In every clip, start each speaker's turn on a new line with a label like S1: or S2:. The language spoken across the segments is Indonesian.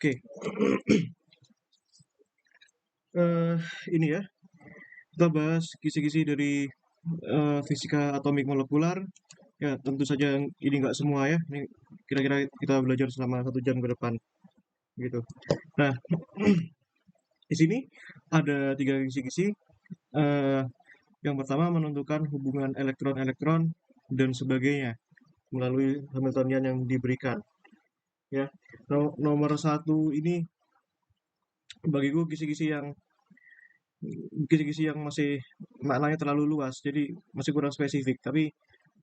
S1: Oke, eh ini ya, kita bahas kisi-kisi dari fisika atomik molekular. Ya, tentu saja ini nggak semua ya. Ini kira-kira kita belajar selama 1 jam ke depan, gitu. Nah, di sini ada 3 kisi-kisi. Eh, yang pertama menentukan hubungan elektron-elektron dan sebagainya melalui Hamiltonian yang diberikan. Ya, nomor satu ini bagiku kisi-kisi yang masih maknanya terlalu luas, jadi masih kurang spesifik. Tapi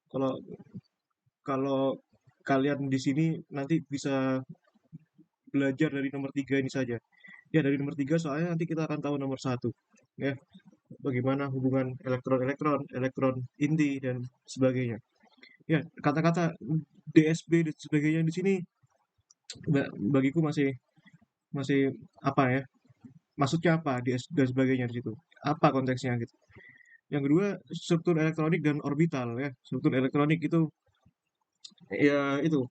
S1: kalau kalau kalian di sini nanti bisa belajar dari nomor 3 ini saja. Ya, dari nomor 3 soalnya nanti kita akan tahu nomor satu. Ya, bagaimana hubungan elektron-elektron, elektron inti, dan sebagainya. Ya, kata-kata DSB dan sebagainya di sini bagiku masih masih apa ya? Maksudnya apa DS dan sebagainya di situ? Apa konteksnya gitu. Yang kedua, struktur elektronik dan orbital ya. Struktur elektronik itu ya itu.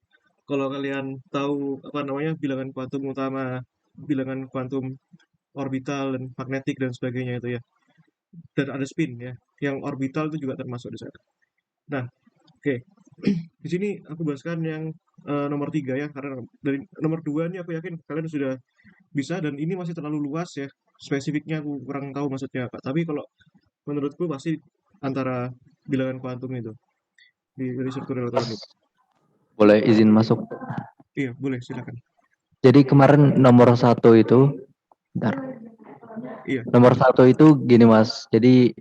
S1: Kalau kalian tahu apa namanya bilangan kuantum utama, bilangan kuantum orbital dan magnetik dan sebagainya itu ya. Dan ada spin ya. Yang orbital itu juga termasuk di sana. Nah, oke. Di sini aku bahaskan yang nomor 3 ya, karena dari nomor 2 ini aku yakin kalian sudah bisa dan ini masih terlalu luas ya. Spesifiknya aku kurang tahu maksudnya apa. Tapi kalau menurutku pasti antara bilangan kuantum itu di struktur elektronik.
S2: Boleh izin masuk.
S1: Iya, boleh silakan.
S2: Jadi kemarin nomor satu itu, bentar.
S1: Iya,
S2: Nomor satu itu gini Mas. Jadi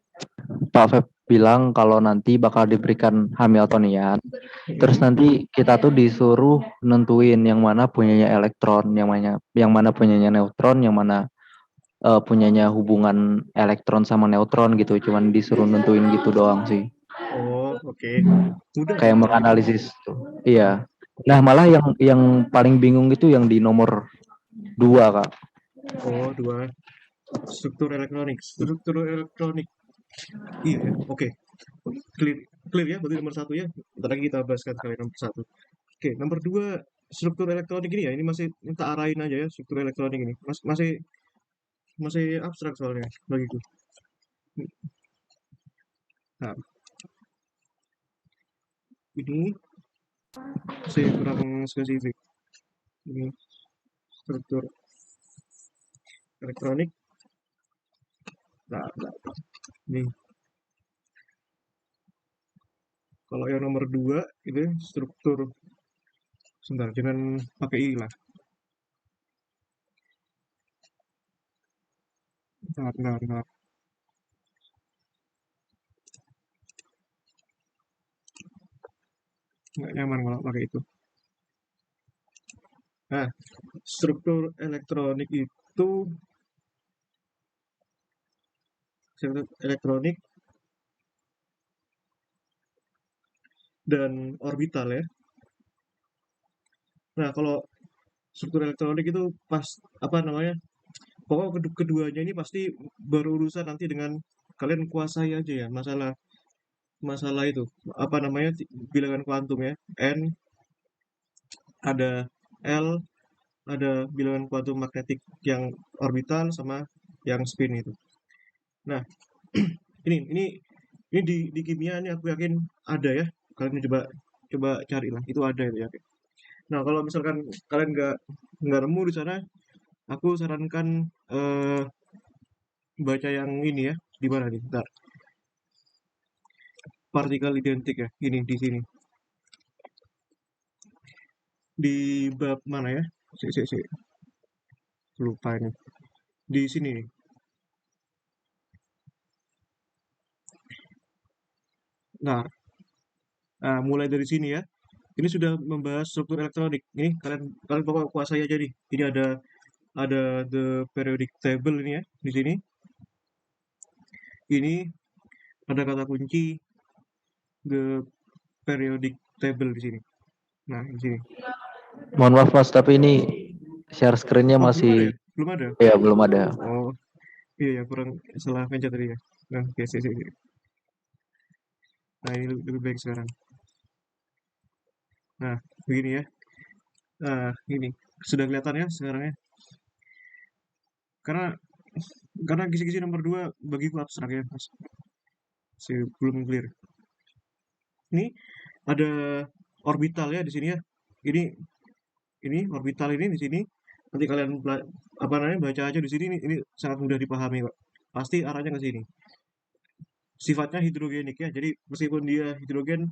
S2: Pak Feb bilang kalau nanti bakal diberikan Hamiltonian. Terus
S1: mm,
S2: nanti kita tuh disuruh nentuin yang mana punyanya elektron, yang mana punyanya neutron, yang mana punyanya hubungan elektron sama neutron gitu. Cuman disuruh nentuin gitu doang sih.
S1: oh oke. Mudah dong
S2: Kayak
S1: kalau gitu.
S2: menganalisis tuh. Iya. Nah,
S1: Oke.
S2: malah yang paling bingung itu yang di nomor 2, Kak.
S1: Oh, dua struktur elektronik. Struktur elektronik. Iya ya. Oke. Clear, clear ya. Berarti nomor satu ya. Bentar lagi kita bahaskan sekali nomor satu. Oke, nomor dua struktur elektronik ini ya. Ini masih minta arahin aja ya struktur elektronik ini. Masih masih abstrak soalnya bagiku. Nah, ini masih kurang spesifik. Ini struktur elektronik. Nah, ini kalau yang nomor 2 itu struktur sebentar jangan pakai i lah. Bentar. Nggak nyaman kalau pakai itu. Nah, struktur elektronik itu struktur elektronik dan orbital ya. Nah, kalau struktur elektronik itu pas apa namanya? Pokoknya keduanya ini pasti berurusan nanti dengan kalian kuasai aja ya masalah masalah itu apa namanya bilangan kuantum ya. N ada L ada bilangan kuantum magnetik yang orbital sama yang spin itu. Nah, ini di kimia ini aku yakin ada ya. Kalian coba coba carilah, itu ada itu ya. Nah, kalau misalkan kalian nggak nemu di sana, aku sarankan eh, baca yang ini ya. Di mana nih? Bentar. Partikel identik ya. Ini di sini. Di bab mana ya? Si. Lupa ini. Di sini nih. Nah, mulai dari sini ya. Ini sudah membahas struktur elektronik. Ini kalian kalian pokoknya kuasai aja nih. Ini ada the periodic table ini ya di sini. Ini ada kata kunci the periodic table di sini. Nah, di sini.
S2: Mohon maaf Mas, tapi ini share screen-nya
S1: Oh, belum ada
S2: masih
S1: ya? Belum ada.
S2: ya belum ada.
S1: Oh, iya ya, kurang salah pencet tadi ya. Nah, oke, sih. Nah, ini lebih baik sekarang. Nah, begini ya. Nah, ini sudah kelihatan ya sekarang ya. Karena kisi-kisi nomor 2 bagiku abstrak ya, Mas. Belum clear. Ini ada orbital ya di sini ya. Ini orbital ini di sini. Nanti kalian apa namanya baca aja di sini, ini sangat mudah dipahami kok. Pasti arahnya ke sini. Sifatnya hidrogenik ya. Jadi meskipun dia hidrogen,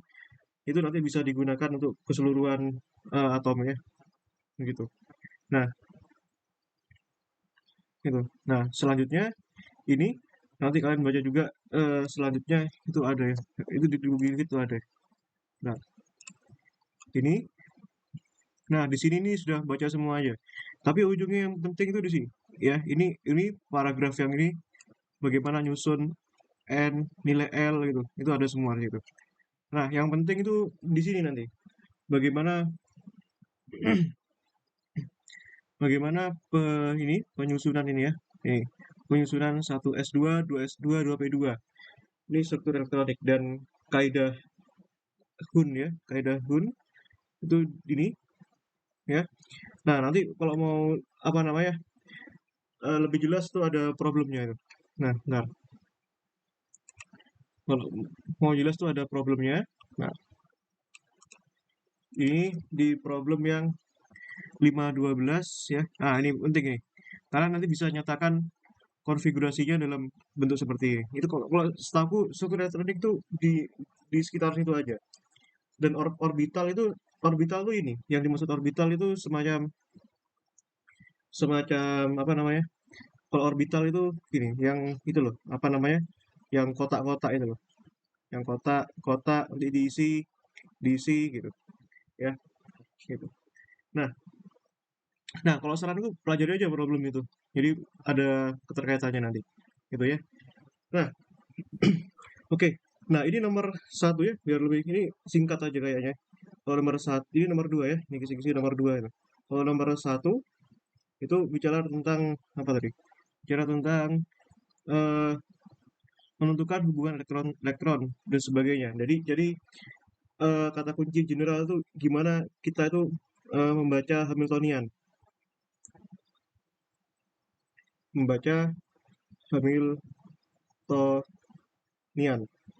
S1: itu nanti bisa digunakan untuk keseluruhan atom ya, begitu. Nah, itu. Nah, selanjutnya ini nanti kalian baca juga selanjutnya itu ada ya. Itu di buku itu ada. Nah, ini. Nah, di sini nih sudah baca semua aja. Tapi ujungnya yang penting itu di sini. Ya, ini paragraf yang ini bagaimana nyusun N, nilai L gitu. Itu ada semua di situ. Nah, yang penting itu di sini nanti. Bagaimana bagaimana penyusunan ini ya. Ini penyusunan 1S2, 2S2, 2P2. Ini struktur elektronik dan kaidah Hun ya, kaidah Hun itu ini ya. Nah, nanti kalau mau apa namanya? Lebih jelas tuh ada problemnya itu. Nah, bentar. Kalau mau jelas tuh ada problemnya. Nah, ini di problem yang 512 ya. Nah, ini penting nih. Karena nanti bisa nyatakan konfigurasinya dalam bentuk seperti ini. Itu kalau setahu struktur elektronik tuh di sekitar situ aja. Dan orbital tuh ini. Yang dimaksud orbital itu semacam semacam apa namanya? Kalau orbital itu gini, yang itu loh, apa namanya? Yang kotak-kotak itu loh. Yang kotak-kotak nanti diisi gitu ya, gitu. Nah, nah kalau saranku pelajari aja problem itu. Jadi ada keterkaitannya nanti, gitu ya. Nah, oke. Nah, ini nomor satu ya, biar lebih ini singkat aja kayaknya. Kalau nomor satu, ini nomor dua ya, ini kisi-kisi nomor dua itu. Kalau nomor satu itu bicara tentang apa tadi? Bicara tentang eh, menentukan hubungan elektron dan sebagainya. Jadi kata kunci general itu gimana kita itu membaca Hamiltonian, membaca Hamiltonian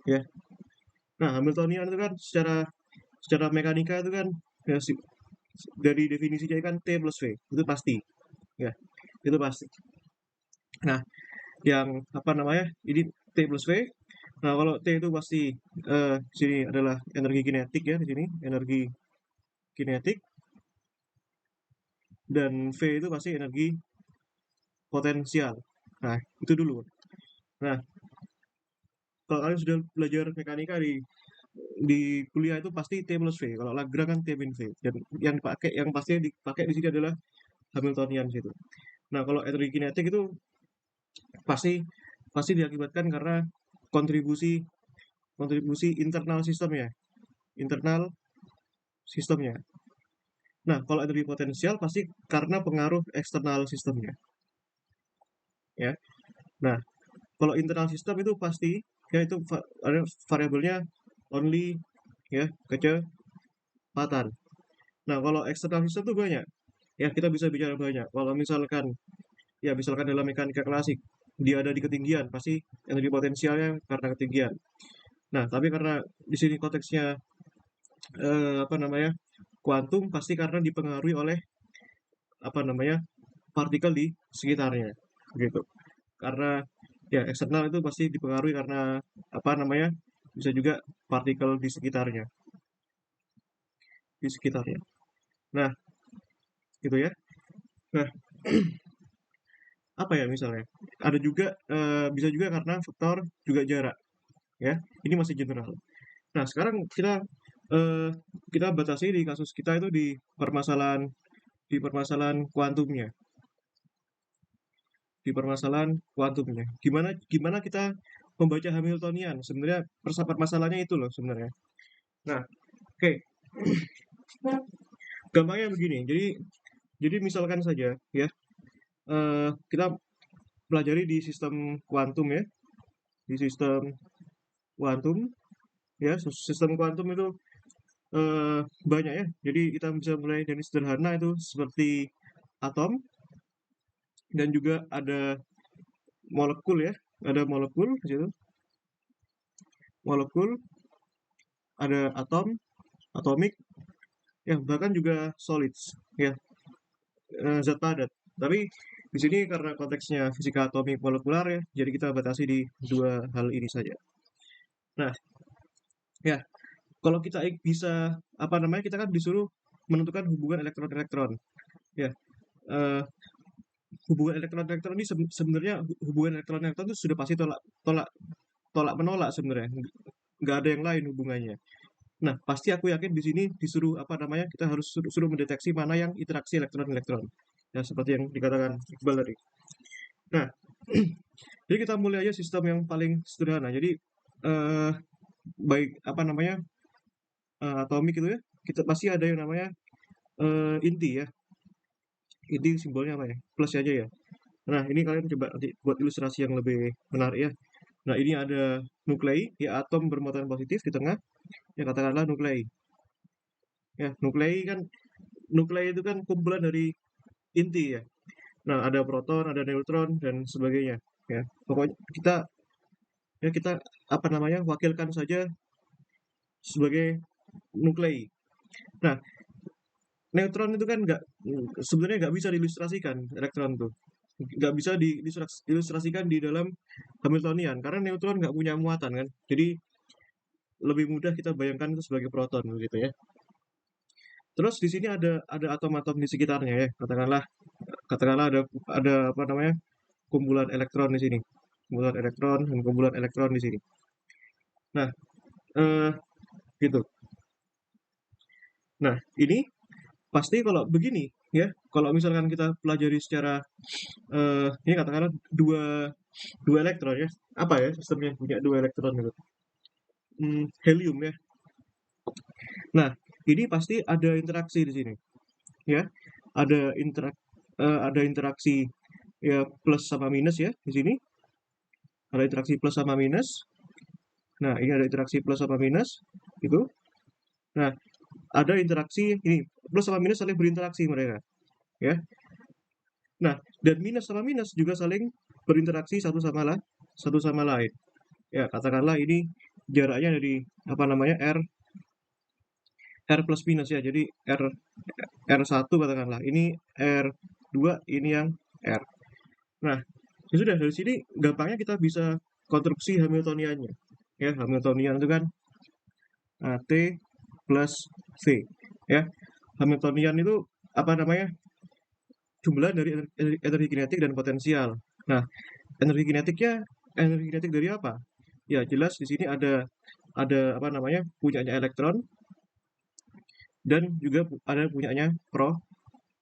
S1: ya. Nah, Hamiltonian itu kan secara secara mekanika itu kan ya, dari definisinya kan T plus V itu pasti ya, itu pasti. Nah, yang apa namanya ini T plus V. Nah, kalau T itu pasti sini adalah energi kinetik ya, di sini energi kinetik, dan V itu pasti energi potensial. Nah, itu dulu. Nah, kalau kalian sudah belajar mekanika di kuliah itu pasti T plus V. Kalau Lagrange kan T min V. Dan yang pasti dipakai di sini adalah Hamiltonian situ. Nah, kalau energi kinetik itu pasti pasti diakibatkan karena kontribusi kontribusi internal sistemnya. Nah, kalau energi potensial pasti karena pengaruh eksternal sistemnya, ya. Nah, kalau internal sistem itu pasti ya itu ada variabelnya only ya kecepatan. Nah, kalau eksternal sistem itu banyak. Ya, kita bisa bicara banyak. Kalau misalkan dalam mekanika klasik, dia ada di ketinggian, pasti energi potensialnya karena ketinggian. Nah, tapi karena di sini konteksnya apa namanya kuantum, pasti karena dipengaruhi oleh apa namanya partikel di sekitarnya, gitu. Karena ya eksternal itu pasti dipengaruhi karena apa namanya bisa juga partikel di sekitarnya. Nah, gitu ya. Nah, apa ya misalnya? Ada juga bisa juga karena faktor juga jarak, ya. Ini masih general. Nah, sekarang eh, kita batasi di kasus kita itu di permasalahan kuantumnya, di permasalahan kuantumnya. Gimana gimana kita membaca Hamiltonian? Sebenarnya masalahnya itu loh sebenarnya. Nah, oke. Gampangnya begini. Jadi misalkan saja ya, kita pelajari di sistem kuantum ya, di sistem kuantum ya, sistem kuantum itu banyak ya. Jadi kita bisa mulai dari sederhana itu seperti atom dan juga ada molekul ya. Ada molekul di situ. Molekul, ada atom, atomik, ya bahkan juga solids ya, zat padat. Tapi di sini karena konteksnya fisika atomik molekular ya, jadi kita batasi di dua hal ini saja. Nah, ya kalau kita bisa apa namanya kita kan disuruh menentukan hubungan elektron-elektron. Ya, eh, hubungan elektron-elektron ini sebenarnya hubungan elektron-elektron itu sudah pasti tolak tolak tolak menolak sebenarnya. Nggak ada yang lain hubungannya. Nah, pasti aku yakin di sini disuruh apa namanya kita harus suruh mendeteksi mana yang interaksi elektron-elektron. Ya, seperti yang dikatakan Iqbal tadi. Nah, jadi kita mulai aja sistem yang paling sederhana. Jadi eh, baik apa namanya atomik itu ya, kita pasti ada yang namanya inti ya. Inti simbolnya apa ya? Plus aja ya. Nah, ini kalian coba nanti buat ilustrasi yang lebih menarik ya. Nah, ini ada nuklei, ya atom bermuatan positif di tengah, ya katakanlah nuklei. Ya, nuklei itu kan kumpulan dari inti ya. Nah, ada proton, ada neutron dan sebagainya. Ya, pokoknya kita apa namanya wakilkan saja sebagai nuklei. Nah, neutron itu kan sebenarnya nggak bisa diilustrasikan elektron tuh, nggak bisa diilustrasikan di dalam Hamiltonian karena neutron nggak punya muatan kan. Jadi lebih mudah kita bayangkan itu sebagai proton begitu ya. Terus di sini ada atom-atom di sekitarnya ya. Katakanlah ada apa namanya kumpulan elektron di sini. Kumpulan elektron dan kumpulan elektron di sini. Nah, eh gitu. Nah, ini pasti kalau begini ya, kalau misalkan kita pelajari secara ini katakanlah dua dua elektron ya. Apa ya sistemnya punya dua elektron gitu? Helium ya. Nah, ini pasti ada interaksi di sini ya. Ada interaksi ya plus sama minus ya di sini. Ada interaksi plus sama minus. Nah, ini ada interaksi plus sama minus gitu. Nah, ada interaksi ini plus sama minus saling berinteraksi mereka ya. Nah, dan minus sama minus juga saling berinteraksi satu sama lain. Ya, katakanlah ini jaraknya dari apa namanya R plus minus ya. Jadi R1 katakanlah. Ini R2, ini yang R. Nah, ya sudah dari sini gampangnya kita bisa konstruksi Hamiltoniannya. Ya, Hamiltonian itu kan T plus V. Ya, Hamiltonian itu apa namanya? Jumlah dari energi kinetik dan potensial. Nah, energi kinetik dari apa? Ya, jelas di sini ada apa namanya? Punyanya elektron dan juga ada punyanya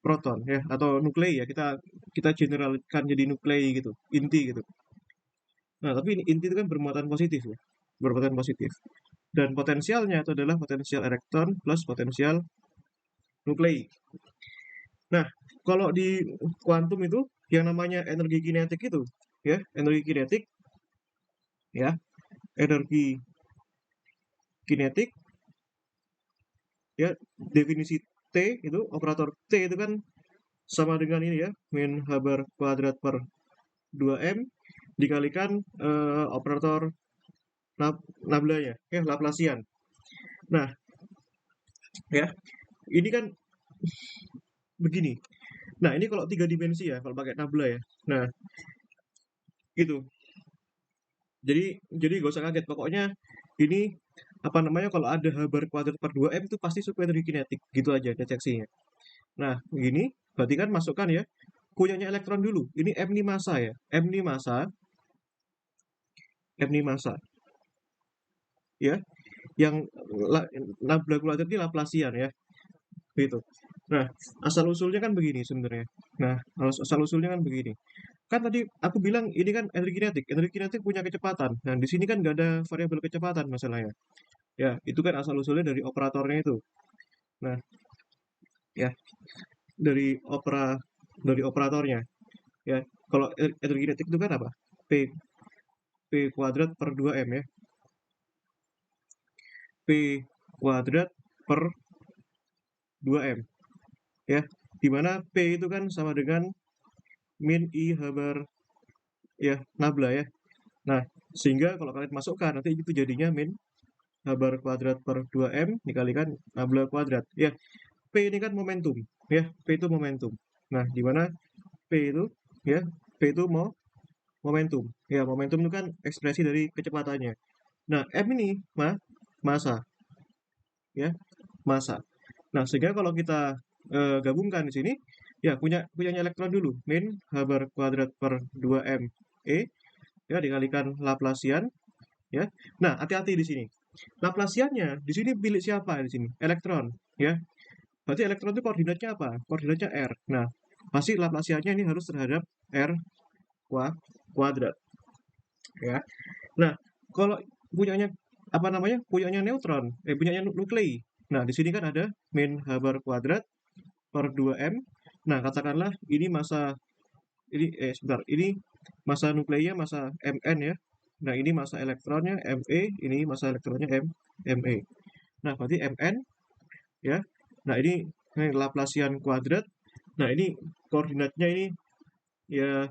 S1: proton ya atau nuklei ya. Kita generalkan jadi nuklei gitu, inti gitu. Nah, tapi ini inti itu kan bermuatan positif ya. Bermuatan positif. Dan potensialnya itu adalah potensial elektron plus potensial nuklei. Nah, kalau di kuantum itu yang namanya energi kinetik itu ya, energi kinetik ya, energi kinetik ya definisi T itu operator T itu kan sama dengan ini ya, min h bar kuadrat per 2m dikalikan operator nablanya ya Laplacian. Nah, ya, ini kan begini. Nah, ini kalau tiga dimensi ya, kalau pakai nabla ya. Nah, gitu. Jadi gak usah kaget. Pokoknya ini apa namanya kalau ada h bar kuadrat per 2m itu pasti suku energi kinetik. Gitu aja deteksinya. Nah, begini berarti kan masukkan ya punyanya elektron dulu. Ini M ini massa ya. M ini massa ya. Yang nabla kuadrat ini Laplacian ya. Gitu. Nah, asal usulnya kan begini sebenarnya. Nah, asal usulnya kan begini. Kan tadi aku bilang ini kan energi kinetik. Energi kinetik punya kecepatan. Nah, di sini kan nggak ada variabel kecepatan masalahnya. Ya, itu kan asal usulnya dari operatornya itu. Nah, ya, dari dari operatornya. Ya, kalau energi kinetik itu kan apa? P P kuadrat per 2M ya. P kuadrat per 2M, ya. Di mana P itu kan sama dengan min I habar, ya, nabla ya. Nah, sehingga kalau kalian masukkan, nanti itu jadinya min habar kuadrat per 2M dikalikan nabla kuadrat. Ya, P ini kan momentum, ya. P itu momentum. Nah, di mana P itu, ya, P itu mau momentum. Ya, momentum itu kan ekspresi dari kecepatannya. Nah, M ini masa, ya, masa. Nah, sehingga kalau kita gabungkan di sini, ya punyanya elektron dulu, min habar kuadrat per 2M E, ya, dikalikan Laplacian, ya. Nah, hati-hati di sini. Laplaciannya di sini milik siapa di sini? Elektron, ya. Berarti elektron itu koordinatnya apa? Koordinatnya R. Nah, pasti Laplaciannya ini harus terhadap R kuadrat, ya. Nah, kalau punyanya apa namanya? Punyanya neutron, punyanya nuklei. Nah, di sini kan ada min habar kuadrat per 2M. Nah, katakanlah ini masa ini sebentar, ini masa nukleinya masa Mn ya. Nah, ini masa elektronnya Me, ini masa elektronnya Me. Nah, berarti Mn ya. Nah, ini Laplacian kuadrat. Nah, ini koordinatnya ini ya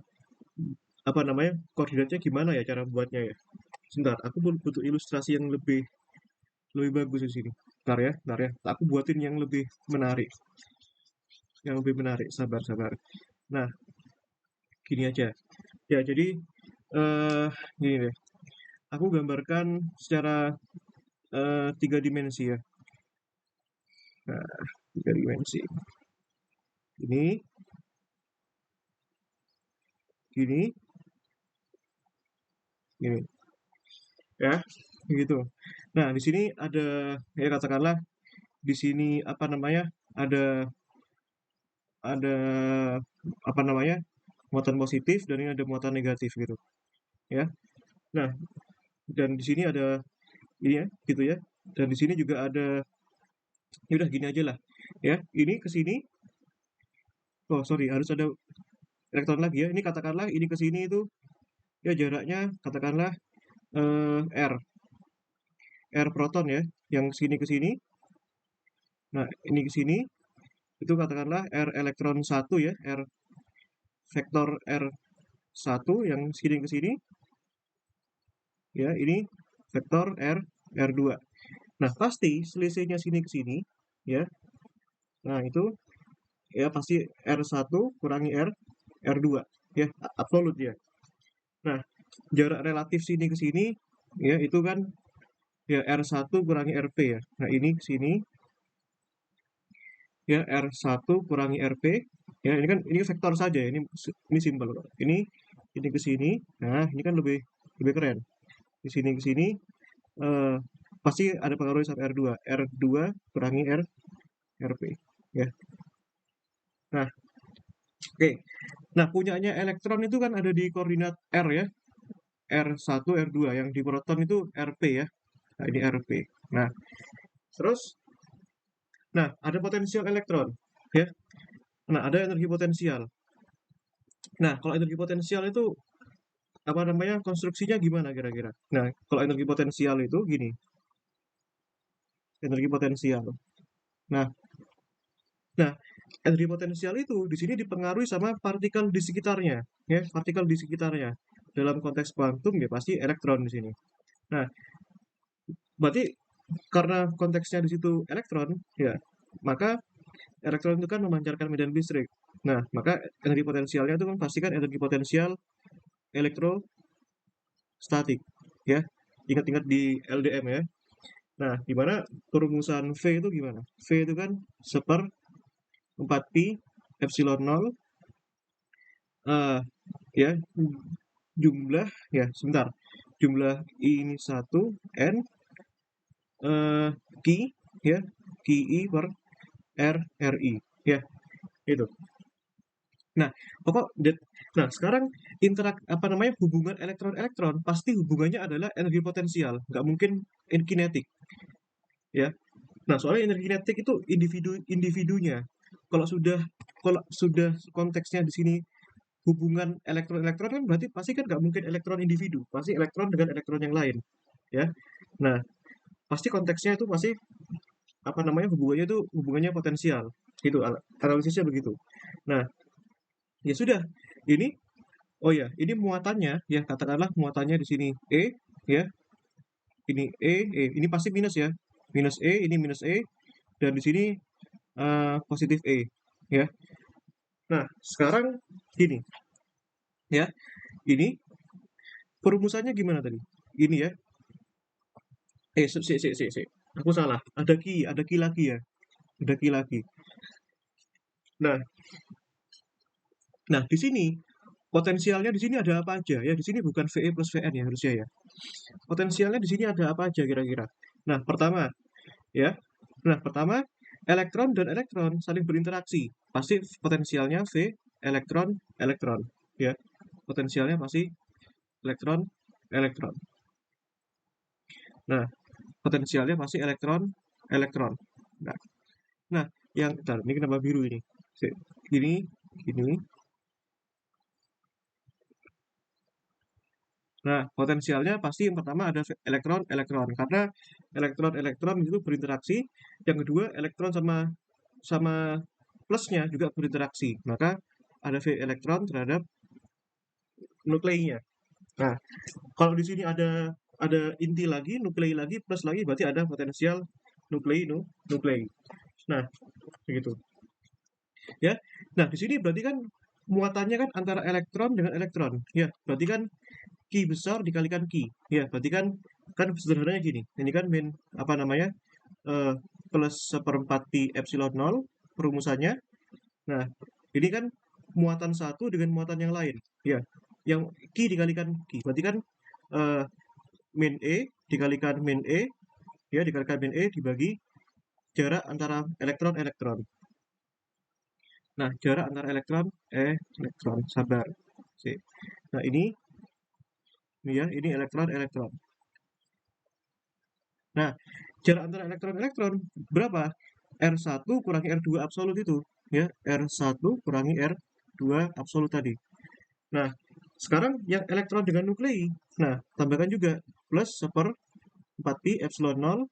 S1: apa namanya? Koordinatnya gimana ya cara buatnya ya? Sebentar, aku butuh ilustrasi yang lebih bagus di sini. Bentar ya. Aku buatin yang lebih menarik. Yang lebih menarik. Sabar, sabar. Nah, gini aja. Ya, jadi eh gini deh. Aku gambarkan secara 3 dimensi ya. Nah, 3 dimensi. Ini, gini, gini. Ya, gitu. Nah, di sini ada ya katakanlah di sini apa namanya? Ada apa namanya? Muatan positif dan ini ada muatan negatif gitu, ya. Nah, dan di sini ada ini ya, gitu ya. Dan di sini juga ada ya udah gini aja lah. Ya, ini ke sini. Oh, sorry, harus ada elektron lagi ya. Ini katakanlah ini ke sini itu ya jaraknya katakanlah R. R proton ya, yang sini ke sini. Nah, ini ke sini itu katakanlah R elektron 1 ya, R vektor R1 yang sini ke sini. Ya, ini vektor R2. Nah, pasti selisihnya sini ke sini ya. Nah, itu ya pasti R1 kurangi R2 ya, absolut ya. Nah, jarak relatif sini ke sini ya itu kan ya R1 kurangi RP ya. Nah, ini ke sini ya R1 kurangi RP ya, ini vektor saja ya, ini simpel kok. Ini ke sini. Nah, ini kan lebih lebih keren. Di sini ke sini eh, pasti ada pengaruh sama R2. R2 kurangi RP ya. Nah, oke. Nah, punyanya elektron itu kan ada di koordinat R ya. R1, R2 yang di proton itu RP ya. Nah, ini RP. Nah, terus nah, ada potensial elektron ya. Nah, ada energi potensial. Nah, kalau energi potensial itu apa namanya? Konstruksinya gimana kira-kira? Nah, kalau energi potensial itu gini, energi potensial. Nah, nah, energi potensial itu di sini dipengaruhi sama partikel di sekitarnya, ya, partikel di sekitarnya. Dalam konteks kuantum ya pasti elektron di sini. Nah, berarti karena konteksnya di situ elektron, ya, maka elektron itu kan memancarkan medan listrik. Nah, maka energi potensialnya itu kan pastikan energi potensial elektrostatik, ya. Ingat-ingat di LDM ya. Nah, di mana perumusan V itu gimana? V itu kan 1/4 pi epsilon 0 ya, jumlah ya sebentar. Jumlah I ini 1 N Q ya, QI per RI ya, itu. Nah, nah sekarang apa namanya hubungan elektron-elektron pasti hubungannya adalah energi potensial, nggak mungkin kinetik ya. Nah, soalnya energi kinetik itu individunya. Kalau sudah kalau sudah konteksnya di sini hubungan elektron-elektron kan berarti pasti kan nggak mungkin elektron individu, pasti elektron dengan elektron yang lain, ya. Nah, pasti konteksnya itu pasti apa namanya, hubungannya itu hubungannya potensial. Gitu, analisisnya begitu. Nah, ya sudah. Ini, oh ya, ini muatannya, ya katakanlah muatannya di sini E, ya. Ini E, ini pasti minus ya. Minus E, ini minus E, dan di sini positif E, ya. Nah, sekarang gini, ya. Ini perumusannya gimana tadi? Ini ya. Si. Aku salah. Ada ki lagi ya. Ada ki lagi. Nah, nah di sini potensialnya di sini ada apa aja ya? Di sini bukan VE plus VN ya harusnya ya. Potensialnya di sini ada apa aja kira-kira? Nah, pertama ya. Nah, pertama elektron dan elektron saling berinteraksi. Pasti potensialnya V elektron elektron ya. Potensialnya pasti elektron elektron. Nah, potensialnya pasti elektron elektron. Nah, nah yang bentar, ini kenapa biru ini? Ini. Nah, potensialnya pasti yang pertama ada elektron-elektron karena elektron-elektron itu berinteraksi. Yang kedua, elektron sama sama plusnya juga berinteraksi. Maka ada V elektron terhadap nukleinya. Nah, kalau di sini ada inti lagi, nuklei lagi, plus lagi berarti ada potensial nuklei. Nah, begitu. Ya. Nah, di sini berarti kan muatannya kan antara elektron dengan elektron. Ya, berarti kan Ki besar dikalikan Ki. Ya, berarti kan sederhananya gini. Ini kan apa namanya? eh, plus seperempat Pi epsilon 0 perumusannya. Nah, ini kan muatan satu dengan muatan yang lain. Ya, yang Ki dikalikan Ki. Berarti kan eh, min E dikalikan min E, ya dikalikan min E dibagi jarak antara elektron-elektron. Nah, jarak antara elektron, sabar. Sih. Nah, ini ya, ini elektron-elektron. Nah, jarak antara elektron-elektron berapa? R1 kurangi R2 absolut itu. Ya, R1 kurangi R2 absolut tadi. Nah, sekarang yang elektron dengan nuklei. Nah, tambahkan juga plus 1/4 pi epsilon 0.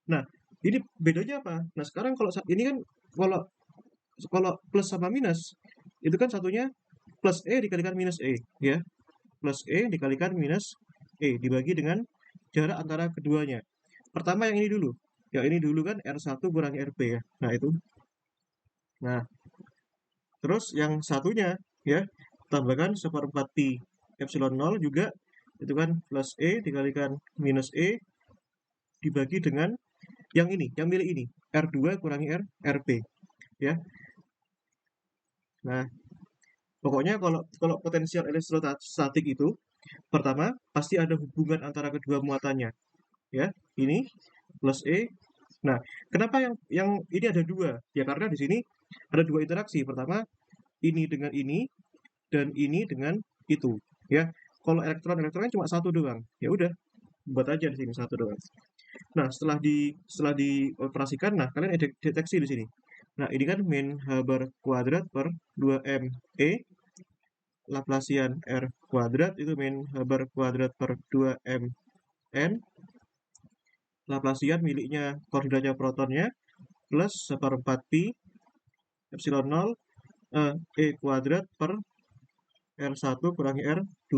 S1: Nah, ini bedanya apa? Nah, sekarang kalau ini kan kalau kalau plus sama minus, itu kan satunya plus E dikalikan minus E, ya. Plus E dikalikan minus E dibagi dengan jarak antara keduanya. Pertama yang ini dulu. Yang ini dulu kan R1 kurangi RP ya. Nah, itu. Nah, terus yang satunya ya, tambahkan 1/4 pi epsilon 0 juga itu kan plus E dikalikan minus E dibagi dengan yang ini, yang milik ini, R2 kurangi RP ya. Nah, pokoknya kalau kalau potensial elektrostatik itu pertama pasti ada hubungan antara kedua muatannya ya. Ini plus E. Nah, kenapa yang ini ada dua? Ya karena di sini ada dua interaksi. Pertama, ini dengan ini dan ini dengan itu, ya. Kalau elektronnya cuma satu doang, ya udah buat aja di sini satu doang. Nah, setelah dioperasikan, nah kalian deteksi di sini. Nah, ini kan min h bar kuadrat per 2m e Laplasian r kuadrat itu min h bar kuadrat per 2m n Laplasian miliknya koordinatnya protonnya plus 1/4 pi epsilon 0 E kuadrat per R1 kurangi R2.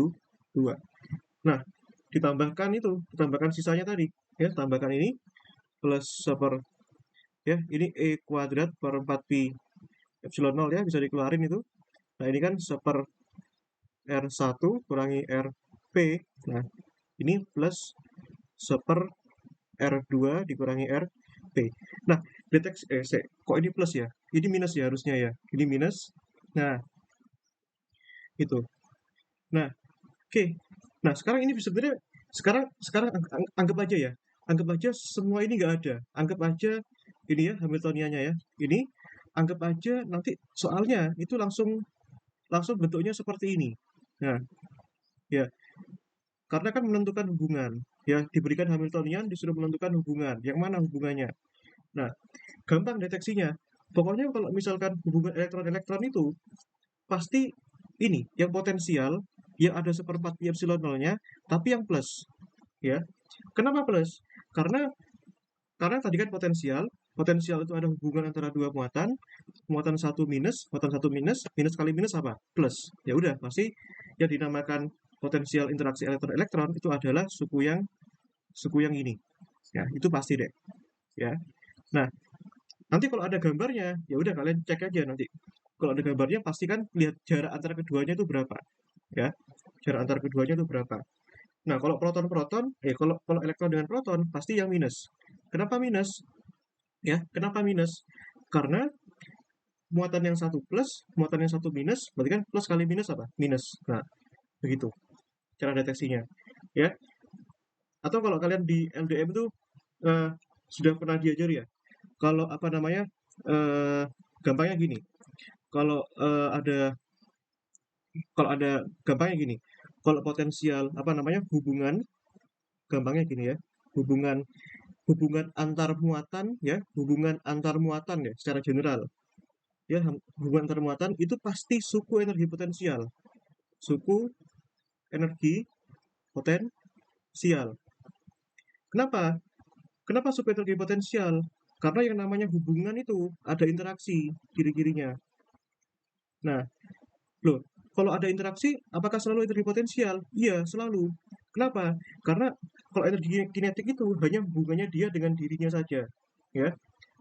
S1: Nah, ditambahkan sisanya tadi. Ya, tambahkan ini plus ya, ini E kuadrat per 4 pi epsilon 0 ya, bisa dikeluarin itu. Nah, ini kan R1 kurangi RP. Nah, ini plus seper R2 dikurangi RP. Nah, kok ini plus ya? Ini minus ya harusnya ya. Ini minus. Nah, itu. Nah, oke. Nah, sekarang ini sebenarnya sekarang anggap aja ya. Anggap aja semua ini nggak ada. Anggap aja ini ya Hamiltoniannya ya. Ini anggap aja nanti soalnya itu langsung langsung bentuknya seperti ini. Nah, ya. Karena kan menentukan hubungan. Ya, diberikan Hamiltonian disuruh menentukan hubungan. Yang mana hubungannya? Nah, gampang deteksinya. Pokoknya kalau misalkan hubungan elektron-elektron itu pasti ini yang potensial yang ada 1/4 pi epsilon 0-nya tapi yang plus ya. Kenapa plus? Karena tadi kan potensial potensial itu ada hubungan antara dua muatan, muatan satu minus, minus kali minus apa? Plus. Ya udah, pasti yang dinamakan potensial interaksi elektron-elektron itu adalah suku yang ini. Ya, itu pasti deh. Ya. Nah, nanti kalau ada gambarnya, ya udah kalian cek aja nanti. Kalau ada gambarnya pasti kan lihat jarak antara keduanya itu berapa. Ya, jarak antara keduanya itu berapa. Nah, kalau proton-proton, kalau elektron dengan proton pasti yang minus. Kenapa minus? Ya, kenapa minus? Karena muatan yang satu plus, muatan yang satu minus, berarti kan plus kali minus apa? Minus. Nah, begitu cara deteksinya. Ya, atau kalau kalian di LDM itu eh, sudah pernah diajar ya. Kalau apa namanya? eh gampangnya gini. Kalau ada gampangnya gini. Kalau potensial apa namanya? Gampangnya gini ya. Hubungan hubungan antar muatan ya, hubungan antar muatan ya secara general. Ya, hubungan antar muatan itu pasti suku energi potensial. Suku energi potensial. Kenapa? Kenapa suku energi potensial? Karena yang namanya hubungan itu ada interaksi kiri-kirinya. Nah, loh, kalau ada interaksi, apakah selalu energi potensial? Iya, selalu. Kenapa? Karena kalau energi kinetik itu hanya hubungannya dia dengan dirinya saja, ya.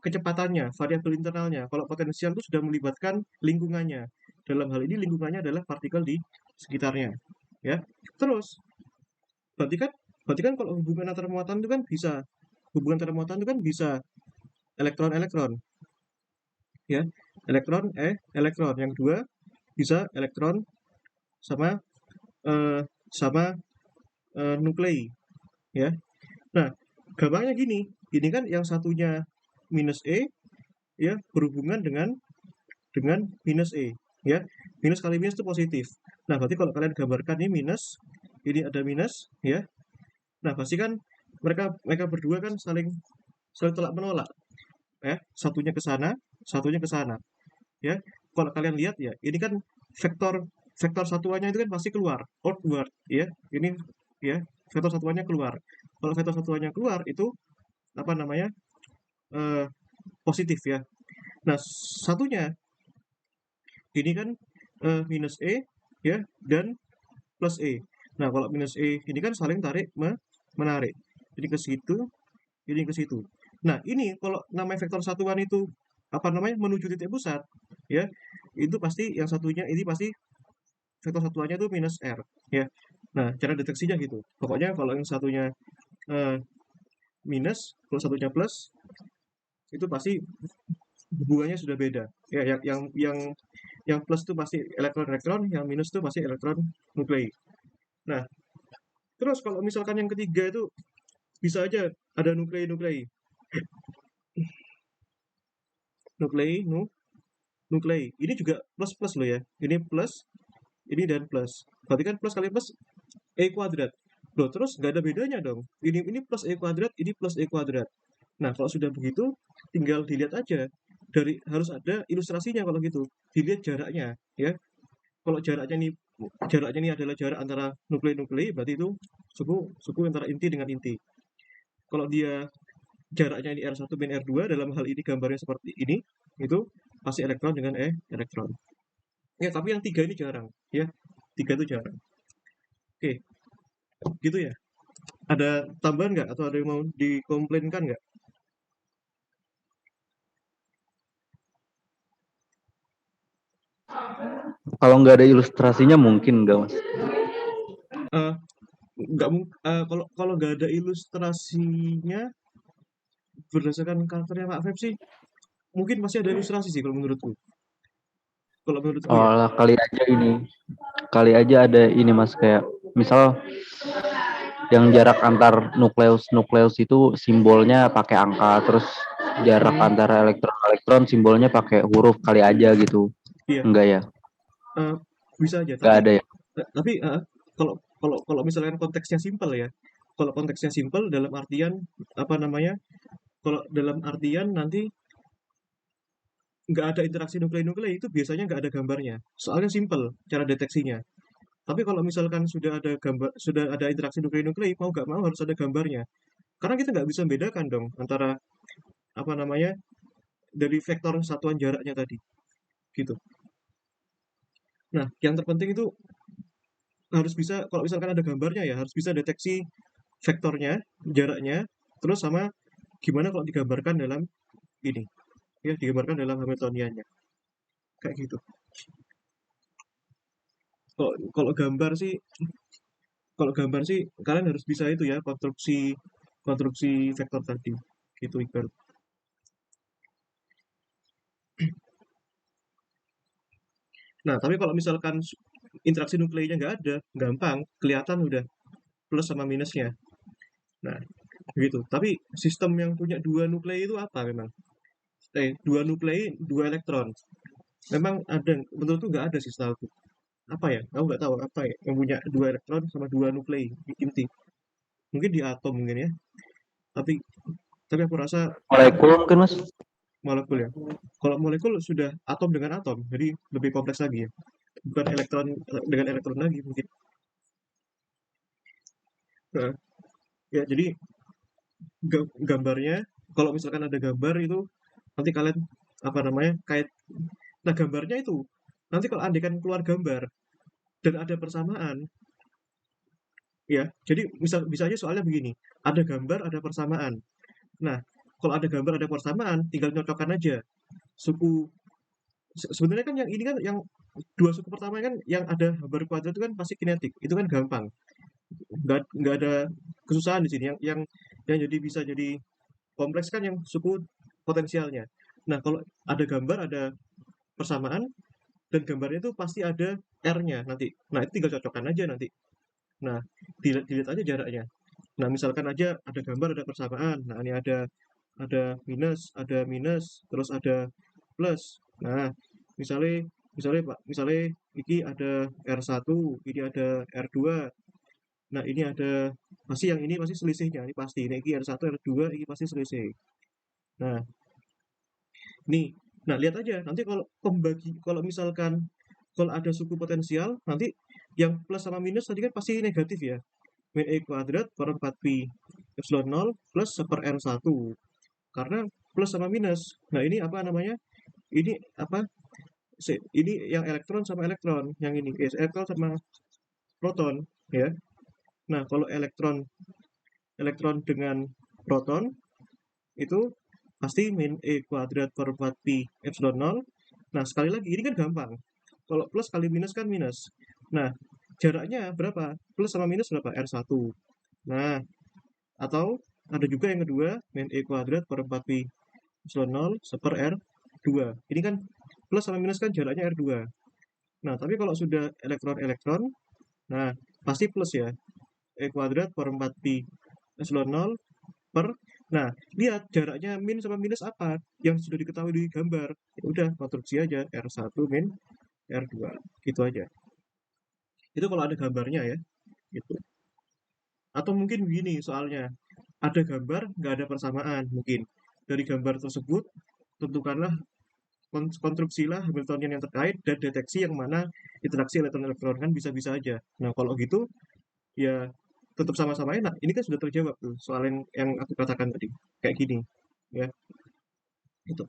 S1: Kecepatannya, variabel internalnya. Kalau potensial itu sudah melibatkan lingkungannya. Dalam hal ini lingkungannya adalah partikel di sekitarnya, ya. Terus, berarti kan, berarti kan kalau hubungan antar muatan itu kan bisa, hubungan antar muatan itu kan bisa elektron-elektron, ya. Elektron. Yang dua bisa elektron sama eh, sama nuklei, ya. Nah, gampangnya gini, ini kan yang satunya minus E, ya, berhubungan dengan minus E, ya. Minus kali minus itu positif. Nah, berarti kalau kalian gambarkan ini minus, ini ada minus, ya. Nah, pasti kan mereka mereka berdua kan saling saling tolak menolak, ya. Satunya ke sana, satunya ke sana, ya. Kalau kalian lihat ya, ini kan vektor vektor satuannya itu kan pasti keluar, outward, ya. Ini ya, vektor satuannya keluar. Kalau vektor satuannya keluar itu apa namanya? eh, Positif ya. Nah, satunya ini kan minus E ya dan plus E. Nah, kalau minus E ini kan saling tarik menarik. Ini ke situ, ini ke situ. Nah, ini kalau namanya vektor satuan itu apa namanya menuju titik pusat ya, itu pasti yang satunya ini pasti vektor satuannya itu minus R ya. Nah, cara deteksinya gitu. Pokoknya kalau yang satunya eh, minus, kalau satunya plus, itu pasti hubungannya sudah beda. Ya, yang plus itu pasti elektron-elektron, yang minus itu pasti elektron nuklei. Nah, terus kalau misalkan yang ketiga itu bisa aja ada nuklei-nuklei. Nuklei, nuklei. Ini juga plus-plus loh ya. Ini plus, ini dan plus. Berarti kan plus kali plus E kuadrat. Loh, terus nggak ada bedanya dong. Ini plus E kuadrat, ini plus E kuadrat. Nah, kalau sudah begitu, tinggal dilihat aja. Harus ada ilustrasinya kalau gitu. Dilihat jaraknya, ya. Kalau jaraknya ini adalah jarak antara nuklei-nuklei, berarti itu suku suku antara inti dengan inti. Kalau dia jaraknya ini R1 min R2, dalam hal ini gambarnya seperti ini, itu pasti elektron dengan elektron. Ya, tapi yang tiga ini jarang, ya. Tiga itu jarang. Oke, gitu ya. Ada tambahan nggak atau ada yang mau dikomplainkan nggak?
S2: Kalau nggak ada ilustrasinya mungkin nggak, Mas?
S1: Eh, nggak kalau kalau nggak ada ilustrasinya berdasarkan karakternya Pak Feb sih mungkin masih ada ilustrasi sih kalau menurutku. Kalau menurutku ya.
S2: Oh, kali aja ada ini, Mas, kayak misal yang jarak antar nukleus itu simbolnya pakai angka, terus jarak
S1: Hmm,
S2: antara elektron simbolnya pakai huruf, kali aja gitu.
S1: iya.
S2: Enggak ya?
S1: eh, Bisa aja.
S2: Enggak
S1: Tapi
S2: ada ya?
S1: tapi kalau kalau kalau misalkan konteksnya simpel ya. Kalau konteksnya simpel dalam artian apa namanya? Kalau dalam artian nanti nggak ada interaksi nuklei-nuklei itu biasanya nggak ada gambarnya. Soalnya simpel cara deteksinya. Tapi kalau misalkan sudah ada gambar, sudah ada interaksi nuklei-nuklei, mau nggak mau harus ada gambarnya. Karena kita nggak bisa membedakan dong antara apa namanya, dari vektor satuan jaraknya tadi, gitu. Nah, yang terpenting itu harus bisa, kalau misalkan ada gambarnya ya, harus bisa deteksi vektornya, jaraknya, terus sama gimana kalau digambarkan dalam ini, ya digambarkan dalam Hamiltoniannya, kayak gitu. Kalau gambar sih, kalau gambar sih kalian harus bisa itu ya, konstruksi konstruksi vektor tadi, gitu Iqbal. Nah, tapi kalau misalkan interaksi nukleinya nggak ada, gampang, kelihatan udah plus sama minusnya. Nah, begitu. Tapi sistem yang punya dua nuklei itu apa memang? Dua nuklei, dua elektron. Memang ada, menurutku nggak ada sih setahu. Apa ya? Aku nggak tahu apa ya yang punya dua elektron sama dua nuklei inti. Mungkin di atom mungkin ya. Tapi tapi aku rasa
S2: Molekul mungkin Mas.
S1: molekul ya. Kalau molekul sudah atom dengan atom, jadi lebih kompleks lagi ya. Bukan elektron dengan elektron lagi mungkin. Nah, ya jadi gambarnya, kalau misalkan ada gambar itu nanti kalian apa namanya kait. Nah gambarnya itu nanti kalau andaikan keluar gambar dan ada persamaan, ya jadi bisa aja soalnya begini, ada gambar ada persamaan. Nah kalau ada gambar ada persamaan tinggal nyocokkan aja suku. Sebenarnya kan yang ini kan yang dua suku pertama kan yang ada gambar kuadrat itu kan pasti kinetik, itu kan gampang, nggak ada kesusahan di sini. Yang jadi bisa jadi kompleks kan yang suku potensialnya. Nah kalau ada gambar ada persamaan dan gambarnya itu pasti ada R-nya nanti. Nah itu tinggal cocokkan aja nanti. Nah dilihat aja jaraknya. Nah misalkan aja ada gambar ada persamaan. Nah ini ada minus, terus ada plus. Nah misalnya misalnya Pak, misalnya ini ada R1, ini ada R2. Nah ini ada pasti yang ini pasti selisihnya, ini pasti. Ini R1, R2, ini pasti selisih. Nah nih, nah lihat aja nanti kalau kalau misalkan kalau ada suku potensial nanti yang plus sama minus tadi kan pasti negatif ya. Min E kuadrat per 4 pi epsilon 0 plus 1 R 1 karena plus sama minus. Nah ini apa namanya, ini apa, ini yang elektron sama elektron, yang ini elektron sama proton ya. Nah kalau elektron elektron dengan proton itu pasti min E kuadrat per 4 pi epsilon 0. Nah, sekali lagi, ini kan gampang. Kalau plus kali minus kan minus. Nah, jaraknya berapa? Plus sama minus berapa? R1. Nah, atau ada juga yang kedua, min E kuadrat per 4 pi epsilon 0 per R2. Ini kan plus sama minus kan jaraknya R2. Nah, tapi kalau sudah elektron-elektron, nah, pasti plus ya. E kuadrat per 4 pi epsilon 0 per. Nah, lihat jaraknya min sama minus apa yang sudah diketahui di gambar. Ya udah, konstruksi aja R1 min R2. Gitu aja. Itu kalau ada gambarnya ya, gitu. Atau mungkin begini soalnya, ada gambar, nggak ada persamaan mungkin. Dari gambar tersebut, tentukanlah konstruksilah Hamiltonian yang terkait dan deteksi yang mana interaksi elektron-elektron kan bisa-bisa aja. Nah, kalau gitu ya tetap sama-sama enak. Ini kan sudah terjawab tuh soal yang aku katakan tadi. Kayak gini, ya. Itu.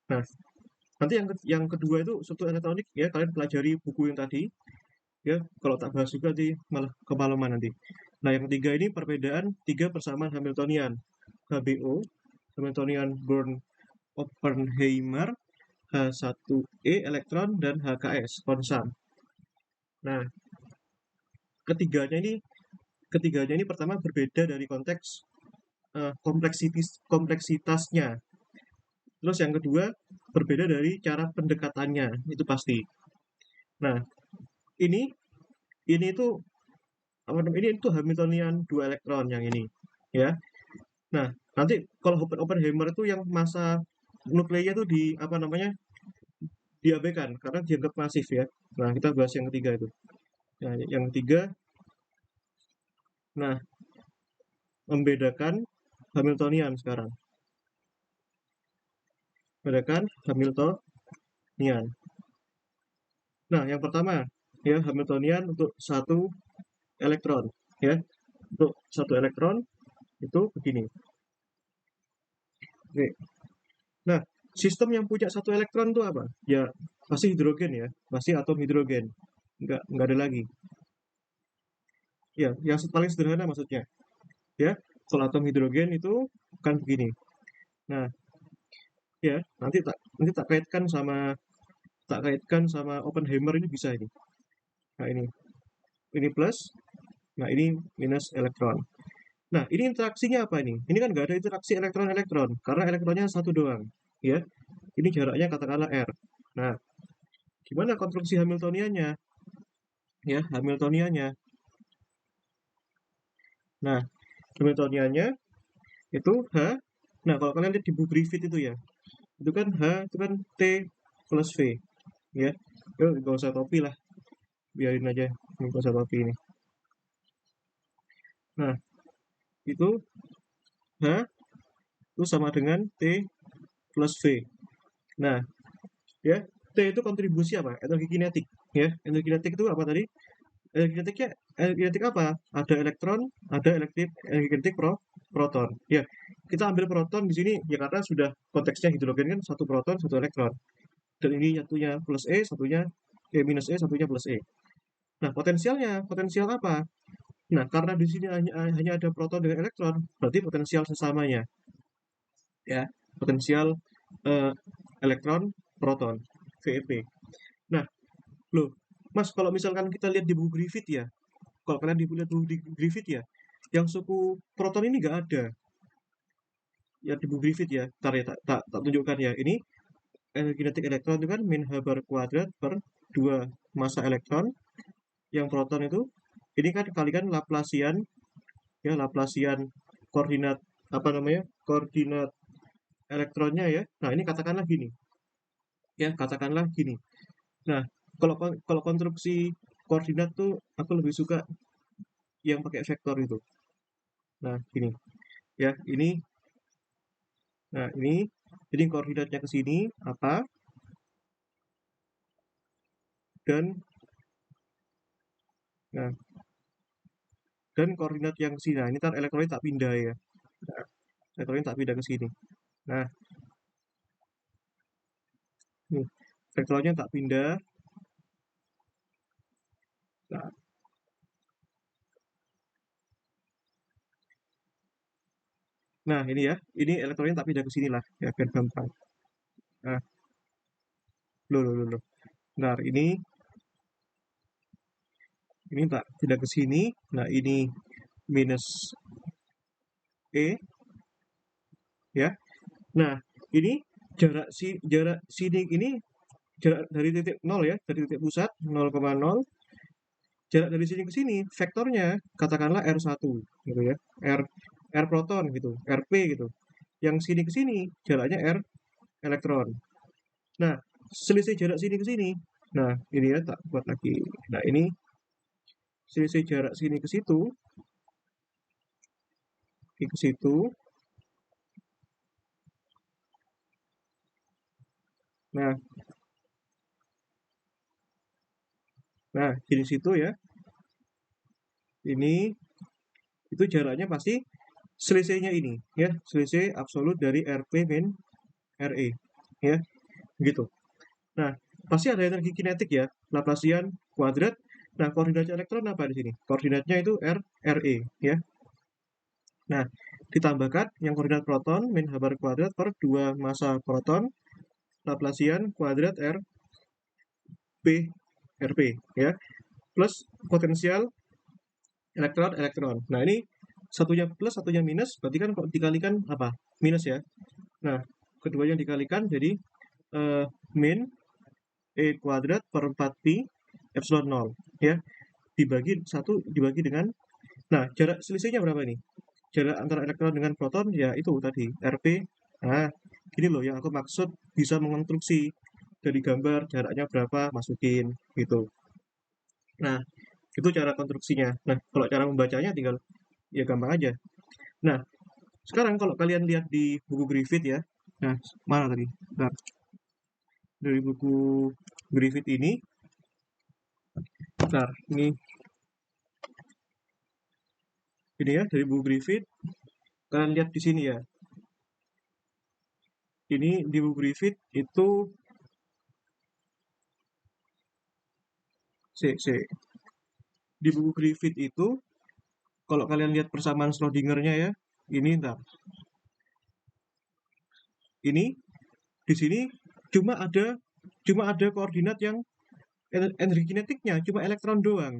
S1: Nah, nanti yang kedua itu struktur elektronik ya, kalian pelajari buku yang tadi ya. Kalau tak bahas juga nanti malah kemalaman nanti. Nah, yang ketiga ini perbedaan tiga persamaan Hamiltonian. HBO, Hamiltonian Born Oppenheimer, H1E elektron dan HKS konsam. Nah, ketiganya ini ketiganya ini pertama berbeda dari konteks kompleksitasnya. Terus yang kedua berbeda dari cara pendekatannya, itu pasti. Nah, ini itu apa namanya, ini itu Hamiltonian dua elektron yang ini ya. Nah nanti kalau Oppenheimer itu yang massa nukleinya itu di apa namanya, diabaikan karena dianggap masif ya. Nah kita bahas yang ketiga itu. Nah yang ketiga, nah membedakan Hamiltonian sekarang, membedakan Hamiltonian. Nah yang pertama ya, Hamiltonian untuk satu elektron ya. Untuk satu elektron itu begini. Oke. Nah, sistem yang punya satu elektron itu apa? Ya, pasti hidrogen ya, pasti atom hidrogen. Nggak ada lagi. Ya, yang paling sederhana maksudnya. Ya, kalau atom hidrogen itu kan begini. Nah, ya, nanti tak kaitkan sama Oppenheimer ini bisa ini. Nah, ini plus, nah ini minus elektron. Nah, ini interaksinya apa ini? Ini kan nggak ada interaksi elektron-elektron, karena elektronnya satu doang. Ya, ini jaraknya katakanlah R. Nah, gimana konstruksi Hamiltoniannya? Ya, Hamiltoniannya. Nah, Hamiltoniannya itu H. Nah, kalau kalian lihat di buku Griffith itu ya, itu kan H, itu kan T plus V. Ya, nggak usah topi lah, biarin aja, ini nggak usah topi ini. Nah, itu H itu sama dengan T plus V. Nah, ya, T itu kontribusi apa? Energi kinetik. Ya, energi kinetik itu apa tadi? Energi kinetik apa? Ada elektron, ada energi kinetik proton. Ya, kita ambil proton di sini ya karena sudah konteksnya hidrogen kan satu proton, satu elektron. Dan ini satunya plus E, satunya minus E, satunya plus E. Nah, potensial apa? Nah, karena di sini hanya ada proton dengan elektron, berarti potensial sesamanya, ya, potensial eh, elektron proton, VEP. Nah, loh, Mas, kalau misalkan kita lihat di buku Griffith ya, kalau kalian lihat buku di Griffith ya, yang suku proton ini nggak ada. Ya di buku Griffith ya, ntar ya, tak tunjukkan ya. Ini energi kinetik elektron itu kan min h bar kuadrat per 2 massa elektron. Yang proton itu, ini kan kalikan Laplacian, ya Laplacian koordinat, apa namanya, koordinat elektronnya ya. Nah ini katakanlah gini, ya katakanlah gini. Nah, kalau kalau konstruksi koordinat tuh aku lebih suka yang pakai vektor itu. Nah, gini. Ya, ini jadi koordinatnya ke sini apa dan nah, dan koordinat yang sini. Nah, ini ntar elektronnya tak pindah ya. Nah, elektronnya tak pindah ke sini. Nah, nih, elektronnya tak pindah. Nah, nah, ini ya, ini elektronnya tak pindah ke sini lah, ya biar gampang. Nah, loh. Nah, ini tak pindah ke sini. Nah, ini minus E, ya. Nah, ini jarak sini ini jarak dari titik 0 ya, dari titik pusat 0,0, jarak dari sini ke sini vektornya katakanlah R1 gitu ya. R proton gitu, RP gitu. Yang sini ke sini jaraknya R elektron. Nah, selisih jarak sini ke sini. Nah, ini ya tak buat lagi. Nah, ini selisih jarak sini ke situ, ke situ. Nah, di situ ya. Ini itu jaraknya pasti selisihnya ini ya, selisih absolut dari RP min RE ya, gitu. Nah, pasti ada energi kinetik ya, Laplacian kuadrat. Nah, koordinatnya elektron apa di sini? Koordinatnya itu RE ya. Nah, ditambahkan yang koordinat proton min h bar kuadrat per 2 massa proton Laplacian kuadrat RP ya, plus potensial elektron. Nah, ini satunya plus, satunya minus, berarti kan kalau dikalikan apa? Minus ya. Nah, keduanya dikalikan jadi eh, min E kuadrat per 4pi epsilon 0 ya. Dibagi satu dibagi dengan, nah jarak selisihnya berapa nih? Jarak antara elektron dengan proton ya itu tadi RP. Nah, gini loh yang aku maksud, bisa mengonstruksi dari gambar jaraknya berapa masukin gitu. Nah, itu cara konstruksinya. Nah, kalau cara membacanya tinggal ya gampang aja. Nah, sekarang kalau kalian lihat di buku Griffith ya. Nah, mana tadi? Bentar. Dari buku Griffith bentar, ini ya dari buku Griffith. Kalian lihat di sini ya. Ini di buku Griffith itu di buku Griffith itu kalau kalian lihat persamaan Schrödinger-nya ya, ini ntar. Ini di sini cuma ada koordinat yang energi kinetiknya cuma elektron doang.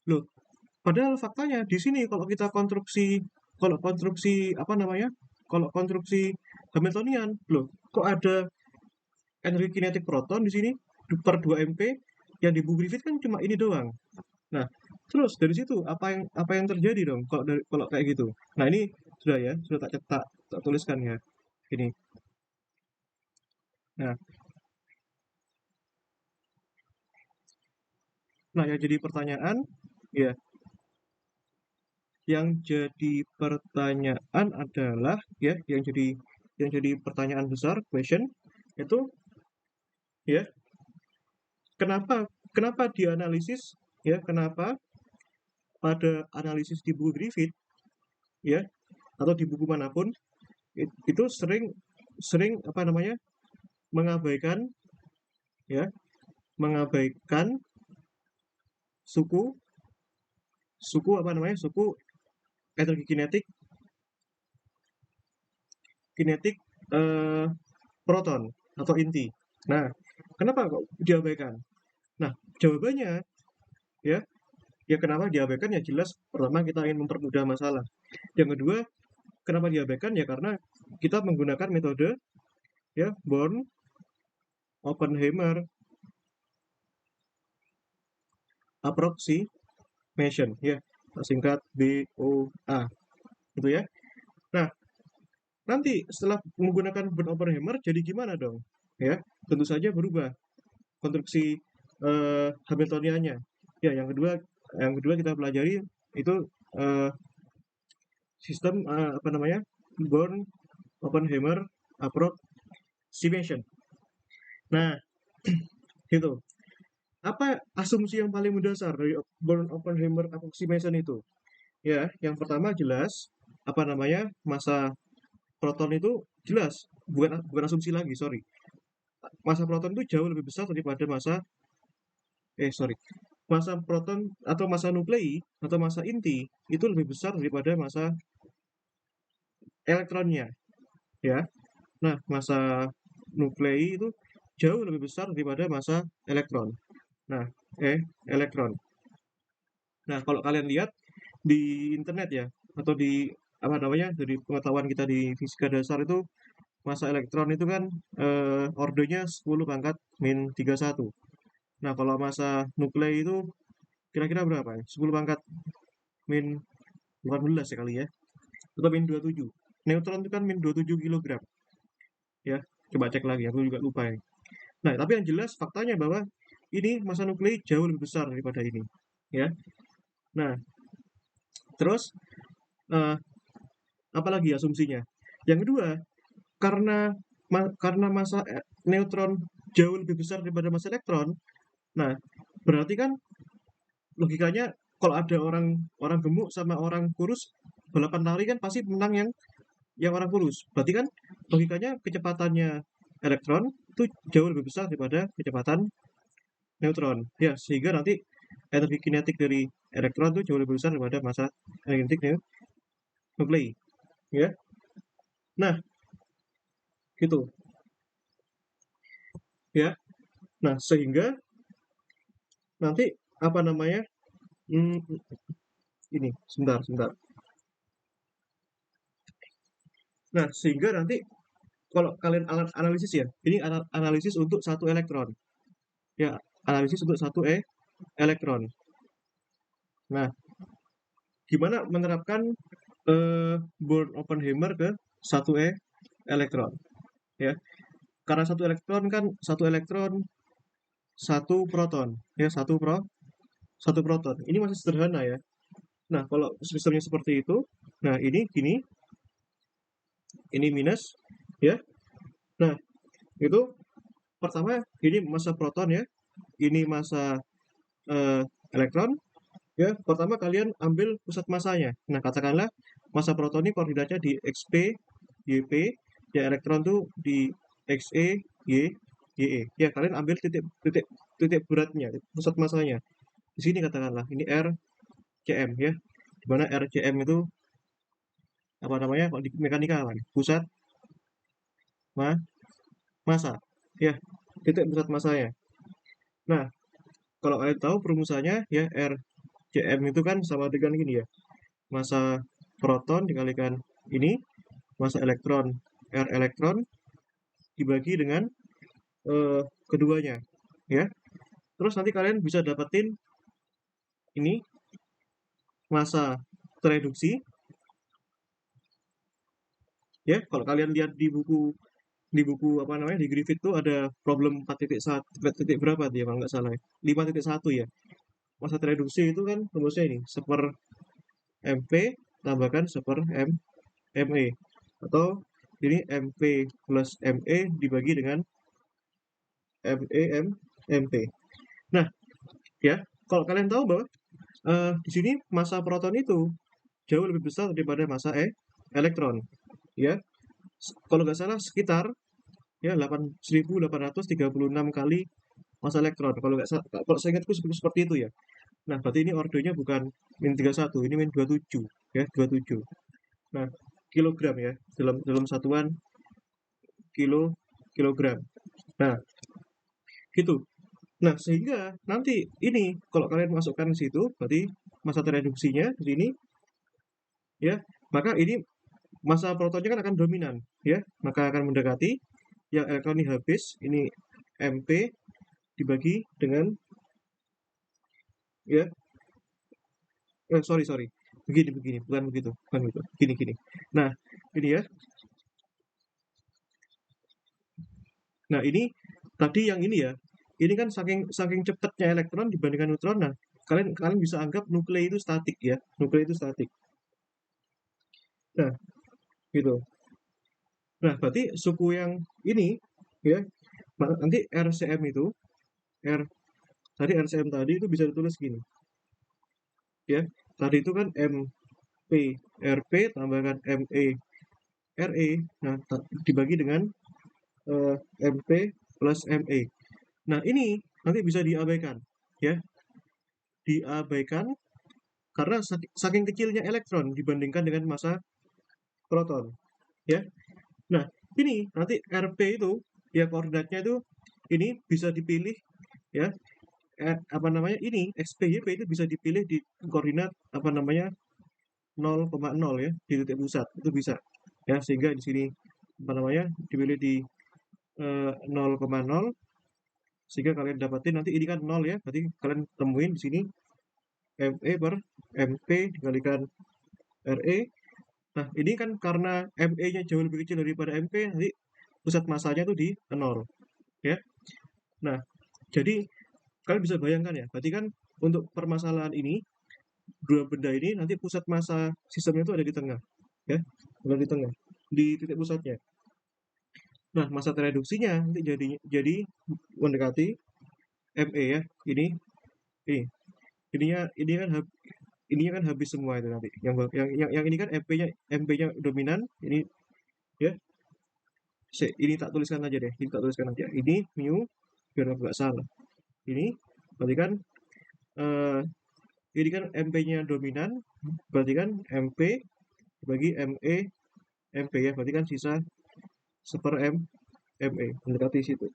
S1: Loh, padahal faktanya di sini kalau kita konstruksi apa namanya? Kalau konstruksi Hamiltonian, loh, kok ada energi kinetik proton di sini per 2 MP, yang di buku Griffith kan cuma ini doang. Nah, terus dari situ apa yang terjadi dong kalau kayak gitu. Nah, ini sudah ya, sudah tak cetak, tak tuliskan ya. Ini. Nah, yang jadi pertanyaan ya, adalah ya, yang jadi pertanyaan besar, question itu ya, kenapa kenapa dianalisis ya, kenapa pada analisis di buku Griffith ya, atau di buku manapun itu sering sering apa namanya, mengabaikan ya, mengabaikan suku suku apa namanya, suku energi kinetik kinetik eh, proton atau inti. Nah, kenapa kok diabaikan? Nah, jawabannya ya, kenapa diabaikan ya, jelas pertama kita ingin mempermudah masalah. Yang kedua, kenapa diabaikan ya, karena kita menggunakan metode ya Born Oppenheimer approximation ya, singkat BOA gitu ya. Nah, nanti setelah menggunakan Born Oppenheimer jadi gimana dong? Ya, tentu saja berubah konstruksi Hamiltoniannya. Ya, yang kedua kita pelajari itu eh, sistem apa namanya, Born Oppenheimer approximation. Nah, gitu. Apa asumsi yang paling mendasar dari Born Oppenheimer approximation itu? Ya, yang pertama jelas apa namanya, masa proton itu jelas, bukan asumsi lagi, sorry. Masa proton itu jauh lebih besar daripada masa proton atau masa nuklei atau masa inti itu lebih besar daripada masa elektronnya ya. Nah, masa nuklei itu jauh lebih besar daripada masa elektron. Nah, elektron. Nah, kalau kalian lihat di internet ya, atau di apa namanya, dari pengetahuan kita di fisika dasar itu, masa elektron itu kan ordenya 10 pangkat min 31. Nah, kalau masa nuklei itu kira-kira berapa ya? 10 pangkat min 18 ya kali ya. Atau min 27. Neutron itu kan min 27 kilogram. Ya, coba cek lagi, aku juga lupa ya. Nah, tapi yang jelas faktanya bahwa ini masa nuklei jauh lebih besar daripada ini. Ya. Nah, terus eh, apalagi asumsinya? Yang kedua, karena masa neutron jauh lebih besar daripada masa elektron, nah berarti kan logikanya kalau ada orang orang gemuk sama orang kurus balapan lari kan pasti menang yang orang kurus. Berarti kan logikanya kecepatannya elektron itu jauh lebih besar daripada kecepatan neutron. Ya, sehingga nanti energi kinetik dari elektron itu jauh lebih besar daripada masa kinetik nuklei. Ya. Nah, gitu. Ya. Nah, sehingga nanti apa namanya? Hmm, ini sebentar. Nah, sehingga nanti kalau kalian analisis ya, ini analisis untuk satu elektron. Ya, analisis untuk satu elektron. Nah, gimana menerapkan Born Oppenheimer ke satu elektron? Ya, karena satu elektron satu proton, ya satu proton. Ini masih sederhana ya. Nah, kalau sistemnya seperti itu, nah ini gini, ini minus, ya. Nah, itu pertama ini masa proton ya, ini masa elektron. Ya, pertama kalian ambil pusat masanya. Nah, katakanlah masa proton ini koordinatnya di XP, YP. ya elektron tuh di Xe, Y, Ye. Ya kalian ambil titik titik titik beratnya, pusat masanya. Di sini katakanlah ini RCM ya. Di mana RCM itu apa namanya? Kalau di mekanika apa nih? Pusat massa. Ya, titik pusat masanya. Nah, kalau kalian tahu perumusannya ya RCM itu kan sama dengan gini ya. Massa proton dikalikan ini massa elektron R elektron dibagi dengan keduanya ya. Terus nanti kalian bisa dapetin ini massa tereduksi ya. Kalau kalian lihat di buku apa namanya di Griffith tuh ada problem 4.1 titik berapa dia kalau nggak salah ya. 5.1 ya. Massa tereduksi itu kan rumusnya ini seper MP tambahkan seper ME atau ini MP plus ME dibagi dengan MP. Nah, ya, kalau kalian tahu bahwa di sini massa proton itu jauh lebih besar daripada massa elektron, ya. Kalau nggak salah sekitar ya 8.836 kali massa elektron. Kalau saya ingatku seperti itu ya. Nah, berarti ini ordernya bukan min 31, ini min 27 ya, 27. Nah, kilogram ya, dalam satuan kilogram. Nah, gitu. Nah, sehingga nanti ini kalau kalian masukkan di situ, berarti massa tereduksinya di sini ya, maka ini massa protonnya kan akan dominan ya, maka akan mendekati yang elektron ini habis, ini MP dibagi dengan ya, sorry, begini, bukan begitu, gini. Nah, ini ya. Nah, ini tadi yang ini ya. Ini kan saking saking cepatnya elektron dibandingkan neutron. Nah, kalian kalian bisa anggap nuklei itu statik ya. Nuklei itu statik. Nah, gitu. Nah, berarti suku yang ini ya, nanti RCM itu R tadi RCM tadi itu bisa ditulis gini. Ya. Tadi itu kan MP RP tambahkan ME RE. Nah, dibagi dengan MP plus ME. Nah, ini nanti bisa diabaikan ya. Diabaikan karena saking kecilnya elektron dibandingkan dengan massa proton ya. Nah, ini nanti RP itu ya koordinatnya itu ini bisa dipilih ya apa namanya ini XPYP itu bisa dipilih di koordinat apa namanya 0,0 ya di titik pusat itu bisa ya sehingga di sini apa namanya dipilih di 0,0 sehingga kalian dapatin nanti ini kan 0 ya berarti kalian temuin di sini ME per MP dikalikan RE. Nah, ini kan karena ME-nya jauh lebih kecil daripada MP, nanti pusat masanya tuh di 0, ya. Nah, jadi kalian bisa bayangkan ya, berarti kan untuk permasalahan ini, dua benda ini nanti pusat massa sistemnya itu ada di tengah, ya, ada di tengah, di titik pusatnya. Nah, massa tereduksinya nanti jadi mendekati ME ya, ini, ininya kan habis semua itu nanti. Yang ini kan MP-nya dominan, ini ya. Ini tak tuliskan aja deh. Ini tak tuliskan aja. Ini mu biar nggak salah. Ini berarti kan eh, ini kan MP-nya dominan, berarti kan MP bagi ME MP ya. Berarti kan sisa seper ME mendekati situ.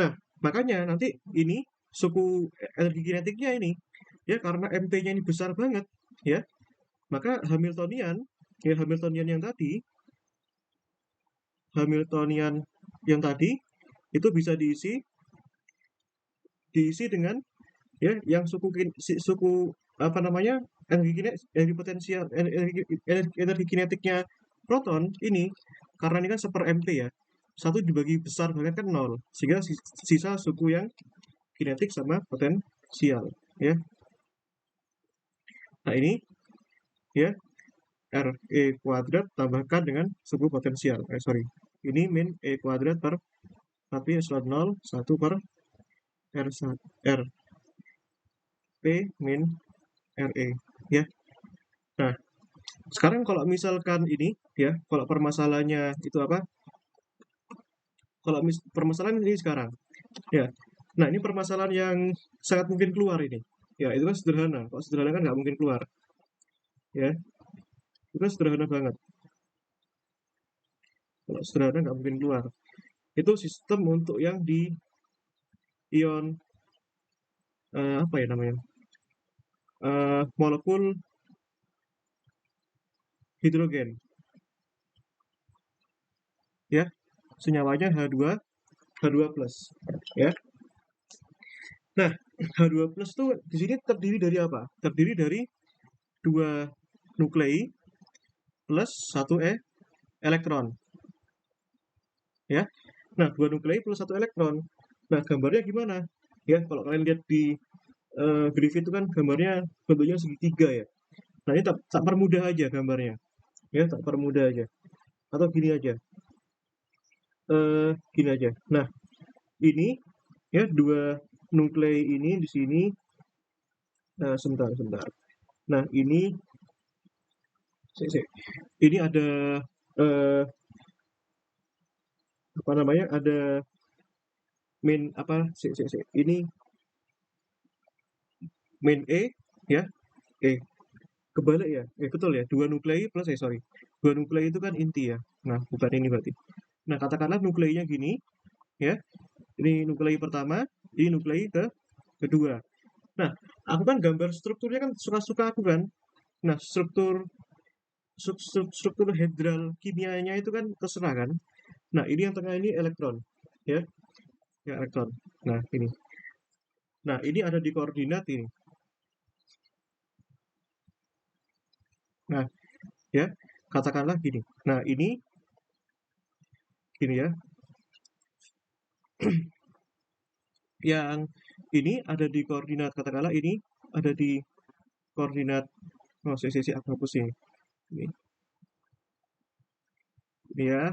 S1: Nah, makanya nanti ini suku energi kinetiknya ini ya karena MP-nya ini besar banget ya, maka Hamiltonian yang tadi itu bisa diisi dengan ya yang suku apa namanya energi potensial energi kinetiknya proton ini karena ini kan seper MP ya satu dibagi besar banget kan nol sehingga sisa suku yang kinetik sama potensial ya. Nah ini ya RE kuadrat tambahkan dengan suku potensial sorry ini min E kuadrat per tapi epsilon 0 1 per R P min RE ya. Nah, sekarang kalau misalkan ini ya, kalau permasalahannya itu apa? Kalau permasalahan ini sekarang, ya. Nah, ini permasalahan yang sangat mungkin keluar ini. Ya, itu kan sederhana. Kalau sederhana kan nggak mungkin keluar, ya. Itu kan sederhana banget. Kalau sederhana nggak mungkin keluar. Itu sistem untuk yang di ion apa ya namanya? Molekul hidrogen, ya. Senyawanya H2 plus, ya. Nah, H2 plus tuh di sini terdiri dari apa? Terdiri dari dua nuklei plus satu elektron, ya. Nah, dua nuklei plus satu elektron. Nah, gambarnya gimana? Ya, kalau kalian lihat di grafik itu kan gambarnya bentuknya segitiga ya. Nah, ini tak permudah aja gambarnya, ya, tak permudah aja. Atau gini aja, gini aja. Nah, ini ya dua nuklei ini di sini. Sebentar, sebentar. Nah, ini ada eh, apa namanya? Ada main apa? Ini main ya. Kebalik ya. Betul ya. Dua nuklei plus sorry. Dua nuklei itu kan inti ya. Nah, bukan ini berarti. Nah, katakanlah nukleinya gini ya. Ini nuklei pertama, ini nuklei kedua. Nah, aku kan gambar strukturnya kan suka-suka aku kan. Nah, struktur hedral kimianya itu kan terserah kan. Nah, ini yang tengah ini elektron, ya, ya elektron. Nah, ini. Nah, ini ada di koordinat ini. Nah, ya, katakanlah gini. Nah, ini gini ya. Yang ini ada di koordinat, katakanlah ini ada di koordinat. Oh, aku hapus ini. Ini ya.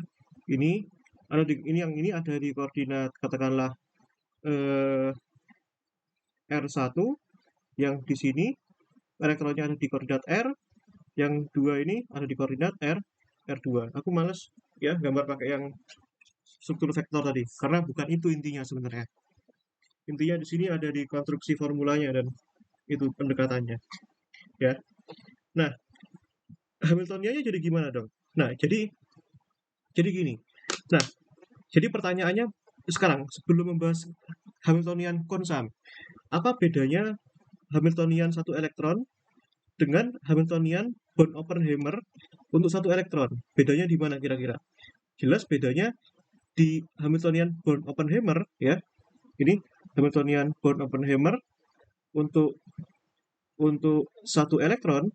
S1: Ini ada di ini ada di koordinat, katakanlah eh, R1, yang di sini elektronnya ada di koordinat R, yang dua ini ada di koordinat R2. Aku males ya gambar pakai yang struktur vektor tadi, karena bukan itu intinya sebenarnya. Intinya di sini ada di konstruksi formulanya dan itu pendekatannya, ya. Nah, Hamiltoniannya jadi gimana dong? Nah, jadi gini. Nah, jadi pertanyaannya sekarang sebelum membahas Hamiltonian konsam, apa bedanya Hamiltonian satu elektron dengan Hamiltonian von Oppenheimer untuk satu elektron? Bedanya di mana kira-kira? Jelas bedanya di Hamiltonian von Oppenheimer ya. Ini Hamiltonian von Oppenheimer untuk satu elektron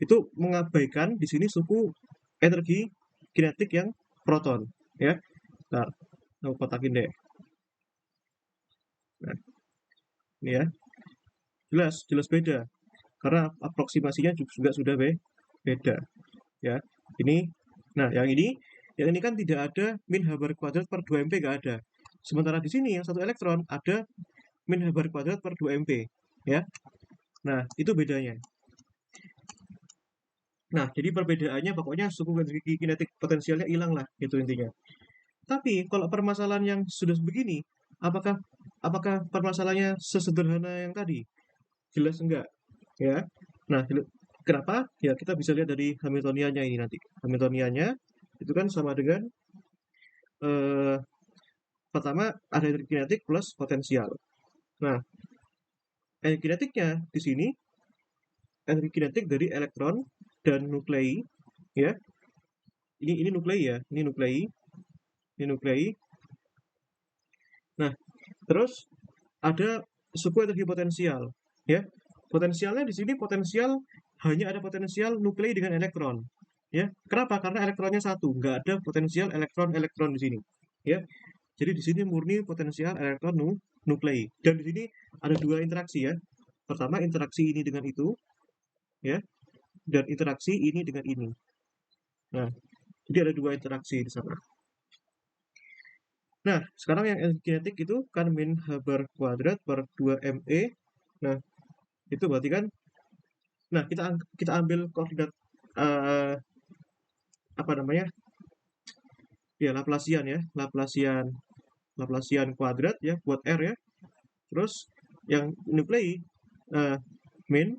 S1: itu mengabaikan di sini suku energi kinetik yang proton ya. Nah, aku kotakin deh. Nah, ini ya. Jelas beda karena aproksimasinya juga sudah beda ya. Ini nah yang ini kan tidak ada min h bar kuadrat per 2 mp, nggak ada. Sementara di sini yang satu elektron ada min h bar kuadrat per 2 mp ya. Nah, itu bedanya. Nah, jadi perbedaannya pokoknya suku energi kinetik potensialnya hilang lah, itu intinya. Tapi kalau permasalahan yang sudah begini, apakah apakah permasalahannya sesederhana yang tadi? Jelas enggak, ya. Nah, kenapa? Ya, kita bisa lihat dari Hamiltoniannya ini nanti. Hamiltoniannya itu kan sama dengan eh, pertama ada energi kinetik plus potensial. Nah, energi kinetiknya di sini energi kinetik dari elektron dan nuklei, ya. Ini nuklei ya, ini nuklei. Nah, terus ada suku energi potensial, ya. Potensialnya di sini potensial hanya ada potensial nuklei dengan elektron, ya. Kenapa? Karena elektronnya satu, nggak ada potensial elektron-elektron di sini, ya. Jadi di sini murni potensial elektron nuklei. Dan di sini ada dua interaksi ya. Pertama interaksi ini dengan itu, ya, dan interaksi ini dengan ini. Nah, jadi ada dua interaksi di sana. Nah, sekarang yang energi kinetik itu kan min h bar kuadrat per 2 me. Nah, itu berarti kan, nah kita ambil koordinat eh, apa namanya? Ya, Laplacian ya, Laplacian kuadrat ya buat R ya. Terus yang nuklei eh, min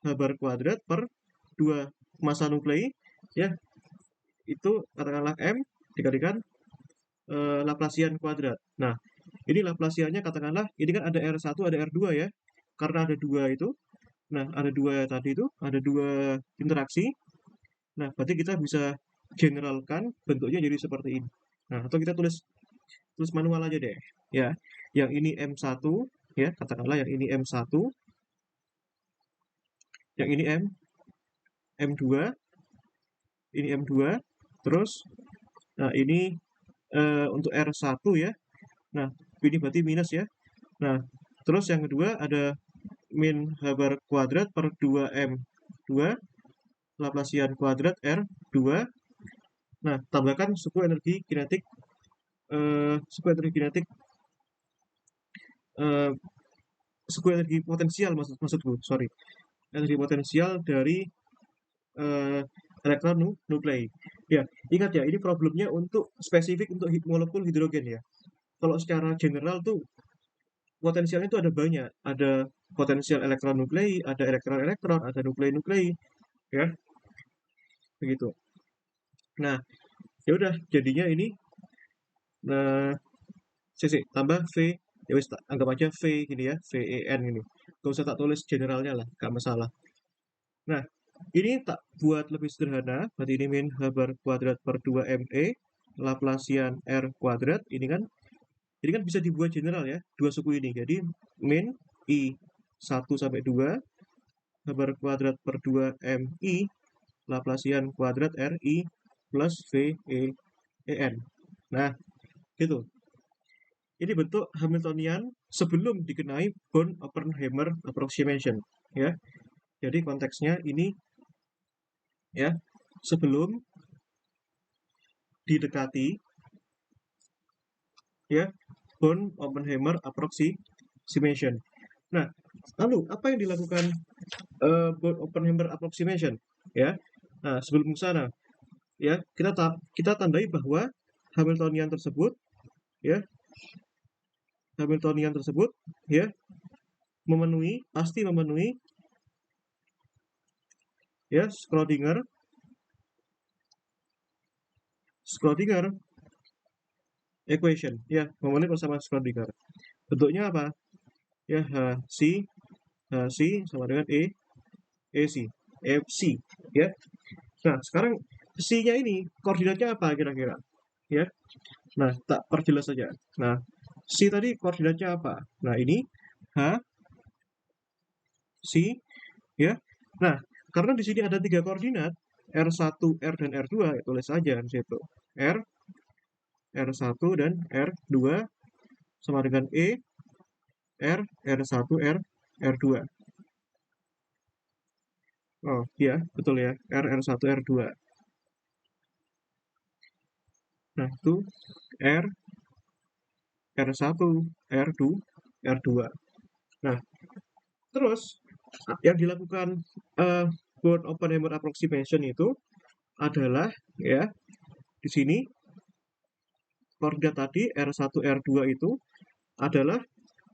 S1: h bar kuadrat per 2 massa nuklei ya, itu katakanlah M dikalikan Laplacian kuadrat. Nah, ini Laplaciannya katakanlah ini kan ada R1 ada R2 ya. Karena ada dua itu, nah ada dua tadi itu, ada dua interaksi. Nah, berarti kita bisa generalkan bentuknya jadi seperti ini. Nah, atau kita tulis tulis manual aja deh. Ya. Yang ini M1 ya, katakanlah yang ini M1, yang ini M2, ini M2, terus nah ini untuk R1 ya. Nah, ini berarti minus ya. Nah, terus yang kedua ada min h bar kuadrat per 2M2 Laplacian kuadrat R2. Nah, tambahkan suku energi kinetik eh, suku energi potensial maksudku, sorry. Energi potensial dari eh, elektron nuklei. Ya, ingat ya, ini problemnya untuk spesifik untuk molekul hidrogen ya. Kalau secara general tuh potensialnya itu ada banyak. Ada potensial elektron nuklei, ada elektron-elektron, ada nuklei-nuklei, ya, begitu. Nah, ya udah jadinya ini eh tambah V, ya wis anggap aja V gini ya, VEN gini. Gak usah tak tulis generalnya lah, gak masalah. Nah, ini tak buat lebih sederhana, berarti ini min h bar kuadrat per 2 ME Laplacian R kuadrat, ini kan bisa dibuat general ya, dua suku ini. Jadi min I 1 sampai 2 h bar kuadrat per 2 MI Laplacian kuadrat RI plus VEN. Nah, gitu. Ini bentuk Hamiltonian sebelum dikenai Born-Oppenheimer approximation ya. Jadi konteksnya ini ya, sebelum didekati ya Born-Oppenheimer approximation. Nah, lalu apa yang dilakukan Born-Oppenheimer approximation ya? Nah, sebelum ke sana ya, kita tandai bahwa Hamiltonian tersebut ya, Hamiltonian tersebut ya pasti memenuhi ya Schrödinger equation ya, memenuhi persamaan Schrödinger. Bentuknya apa? Ya H sama dengan C ya. Nah, sekarang C-nya ini koordinatnya apa kira-kira? Ya. Nah, tak perjelas saja. Nah, C tadi koordinatnya apa? Nah, ini H, C, ya. Nah, karena di sini ada 3 koordinat, R1, R, dan R2, ya tulis saja di situ. R1, dan R2 sama dengan R1, R2. Oh, iya, betul ya. R1, R2. Nah, itu R1, R2, R2. Nah, terus yang dilakukan Born-Oppenheimer approximation itu adalah ya di sini koordinat tadi R1 R2 itu adalah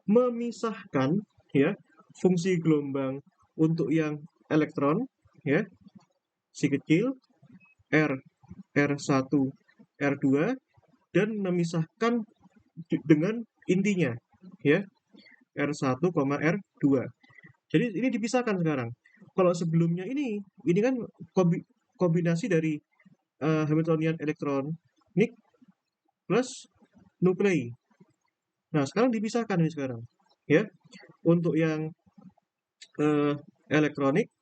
S1: memisahkan ya fungsi gelombang untuk yang elektron ya si kecil R R1 R2 dan memisahkan dengan intinya ya R1, R2. Jadi ini dipisahkan sekarang. Kalau sebelumnya ini kan kombinasi dari Hamiltonian elektronik plus nuklei. Nah, sekarang dipisahkan ini sekarang. Ya. Untuk yang elektronik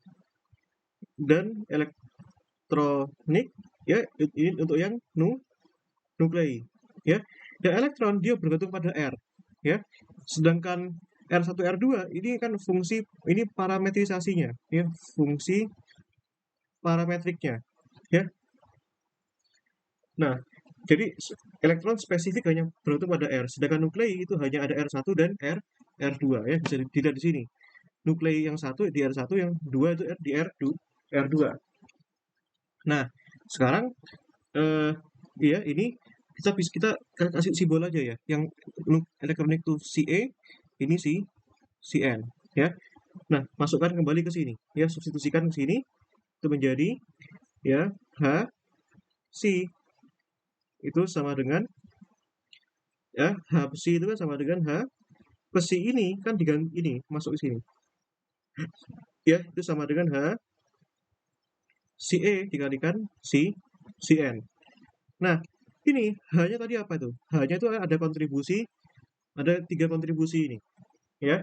S1: dan elektronik ya, ini untuk yang nuklei. Ya. Yang elektron dia bergantung pada R, ya. Sedangkan R1 R2 ini kan ini parametrisasinya, ya, fungsi parametriknya, ya. Nah, jadi elektron spesifik hanya bergantung pada R, sedangkan nuklei itu hanya ada R1 dan R2 ya, bisa dilihat di sini. Nuklei yang satu di R1, yang dua itu di R2. Nah, sekarang iya ini kita kasih simbol aja ya. Yang elektronik itu CA, ini CN ya. Nah, masukkan kembali ke sini ya, substitusikan ke sini itu menjadi ya H C itu sama dengan ya H C itu kan sama dengan H plus C ini kan diganti ini masuk ke sini. Ya, itu sama dengan H CE dikalikan CN. Nah, ini H-nya tadi apa itu? H-nya itu ada kontribusi, ada 3 kontribusi ini, ya.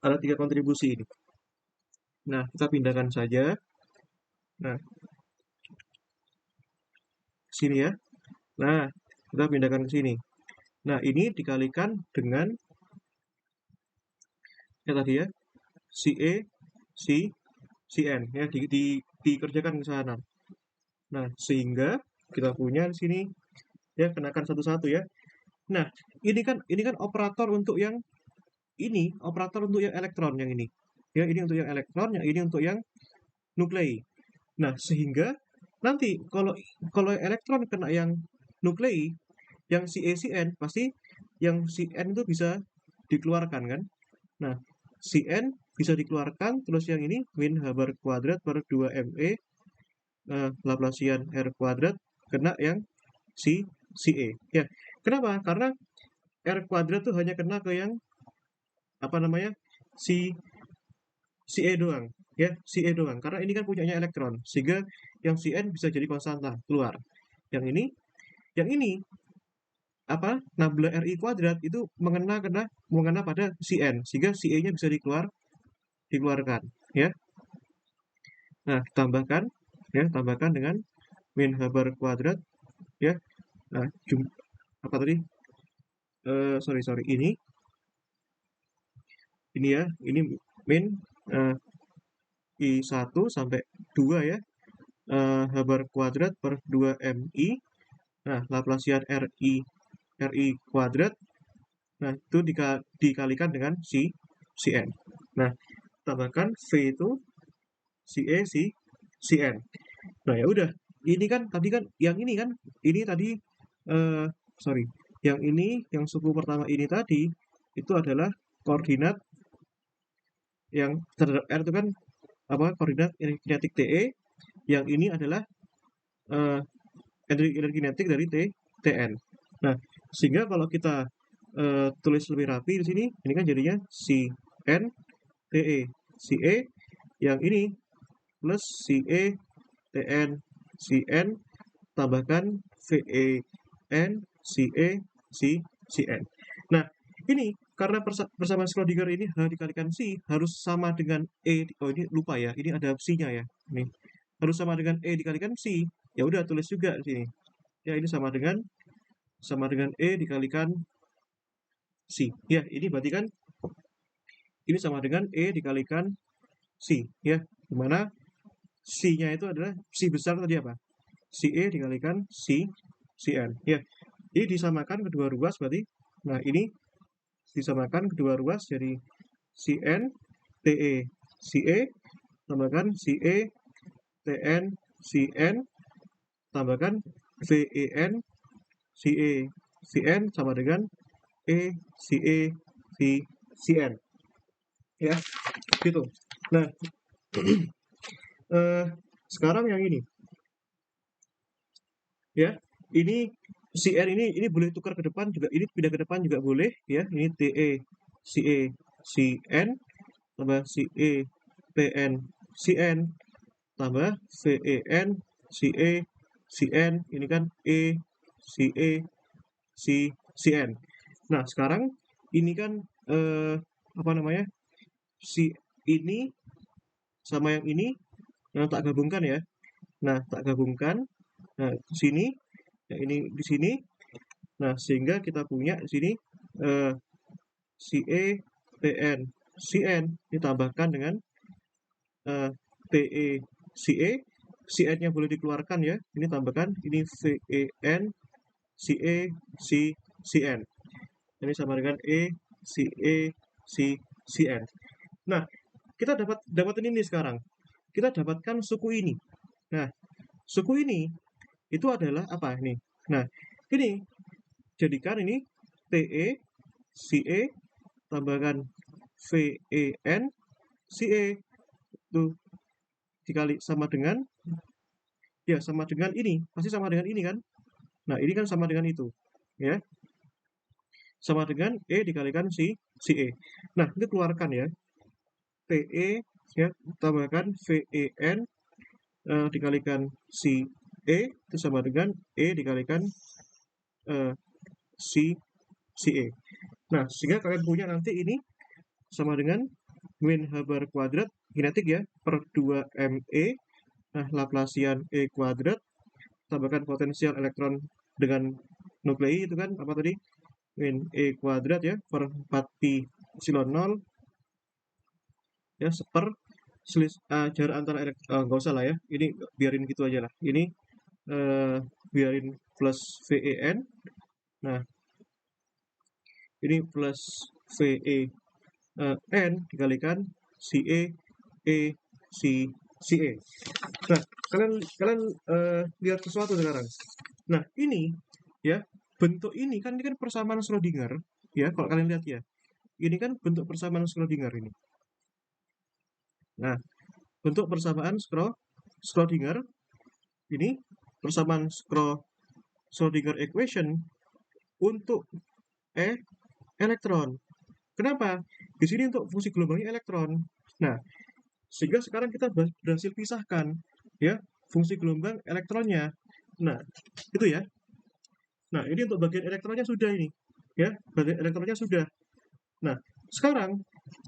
S1: Ada 3 kontribusi ini. Nah, kita pindahkan saja. Nah, sini ya. Nah, kita pindahkan ke sini. Nah, ini dikalikan dengan ya tadi ya, CE, CN ya dikerjakan ke sana. Nah, sehingga kita punya di sini ya kenakan satu-satu ya. Nah, ini kan operator untuk yang ini, operator untuk yang elektron yang ini. Ya, ini untuk yang elektron, yang ini untuk yang nuklei. Nah, sehingga nanti kalau kalau elektron kena yang nuklei, yang CN pasti yang CN itu bisa dikeluarkan kan. Nah, CN bisa dikeluarkan, terus yang ini min H bar kuadrat per 2 ME Laplasian R kuadrat kena yang CE. Ya, kenapa? Karena R kuadrat tuh hanya kena ke yang apa namanya si CE doang ya CE doang karena ini kan punyanya elektron sehingga yang CN bisa jadi konstanta keluar yang ini apa nabla RI kuadrat itu mengena pada CN sehingga CE-nya bisa dikeluarkan ya. Nah, tambahkan dengan min H bar kuadrat ya. Nah, apa tadi sorry ini ya ini min I1 sampai 2 ya H bar kuadrat per 2MI. Nah, Laplasian RI kuadrat. Nah, itu dikalikan dengan CN. Nah, tambahkan V itu CE, CN. Nah, ya udah. Ini kan tadi kan yang ini kan ini tadi eh sorry. Yang ini yang suku pertama ini tadi itu adalah koordinat yang terhadap R itu kan apa koordinat kinetik TE, yang ini adalah eh, energi kinetik dari TN. Nah, sehingga kalau kita tulis lebih rapi di sini, ini kan jadinya CN TE. CE yang ini plus CE TN CN tambahkan VEN CE CN. Nah, ini karena persamaan Schrödinger ini H dikalikan C harus sama dengan E. Oh, ini lupa ya. Ini ada C-nya ya. Ini harus sama dengan E dikalikan C. Ya udah tulis juga di sini. Ya, ini sama dengan E dikalikan C. Ya, ini berarti kan ini sama dengan E dikalikan C. Ya, dimana C-nya itu adalah C besar tadi apa? CE dikalikan CN. Ya, ini disamakan kedua ruas berarti. Nah, ini disamakan kedua ruas jadi CN TE CE tambahkan CE TN CN tambahkan VEN CE CN sama dengan CE CN ya gitu. Nah sekarang yang ini ya ini CN ini boleh tukar ke depan juga, ini pindah ke depan juga boleh ya. Ini TE CE CN tambah CE TN CN tambah VEN CE CN ini kan CE CN. Nah, sekarang ini kan apa namanya? Si ini sama yang ini yang tak gabungkan ya. Nah, tak gabungkan. Nah, di sini, yang ini di sini. Nah, sehingga kita punya di sini CE TN CN ditambahkan dengan TE CE CN-nya boleh dikeluarkan ya. Ini tambahkan ini VEN CE CN. Ini sama dengan CE CN. Nah, kita dapat ini sekarang. Kita dapatkan suku ini. Nah, suku ini itu adalah apa ini? Nah, ini jadikan ini TE CE tambahkan VEN CE itu dikali sama dengan ini, pasti sama dengan ini kan? Nah, ini kan sama dengan itu, ya. Sama dengan E dikalikan CE. Nah, itu keluarkan ya. TE ya tambahkan VEN dikalikan CE itu sama dengan E dikalikan CE. Nah, sehingga kalian punya nanti ini sama dengan min H bar kuadrat kinetik ya per 2ME. Nah, Laplacian E kuadrat tambahkan potensial elektron dengan nuklei itu kan apa tadi? Min E kuadrat ya per 4pi epsilon 0 ya seper jarak antara nggak usah lah ya. Ini biarin gitu aja lah. Ini biarin plus VEN. Nah, ini plus VEN dikalikan CE CE. Nah, kalian lihat sesuatu sekarang. Nah, ini ya bentuk ini kan persamaan Schrödinger ya kalau kalian lihat ya. Ini kan bentuk persamaan Schrödinger ini. Nah, bentuk persamaan Schrödinger ini persamaan Schrödinger equation untuk elektron. Kenapa? Di sini untuk fungsi gelombangnya elektron. Nah, sehingga sekarang kita berhasil pisahkan ya fungsi gelombang elektronnya. Nah, itu ya. Nah, ini untuk bagian elektronnya sudah ini. Ya, bagian elektronnya sudah. Nah, sekarang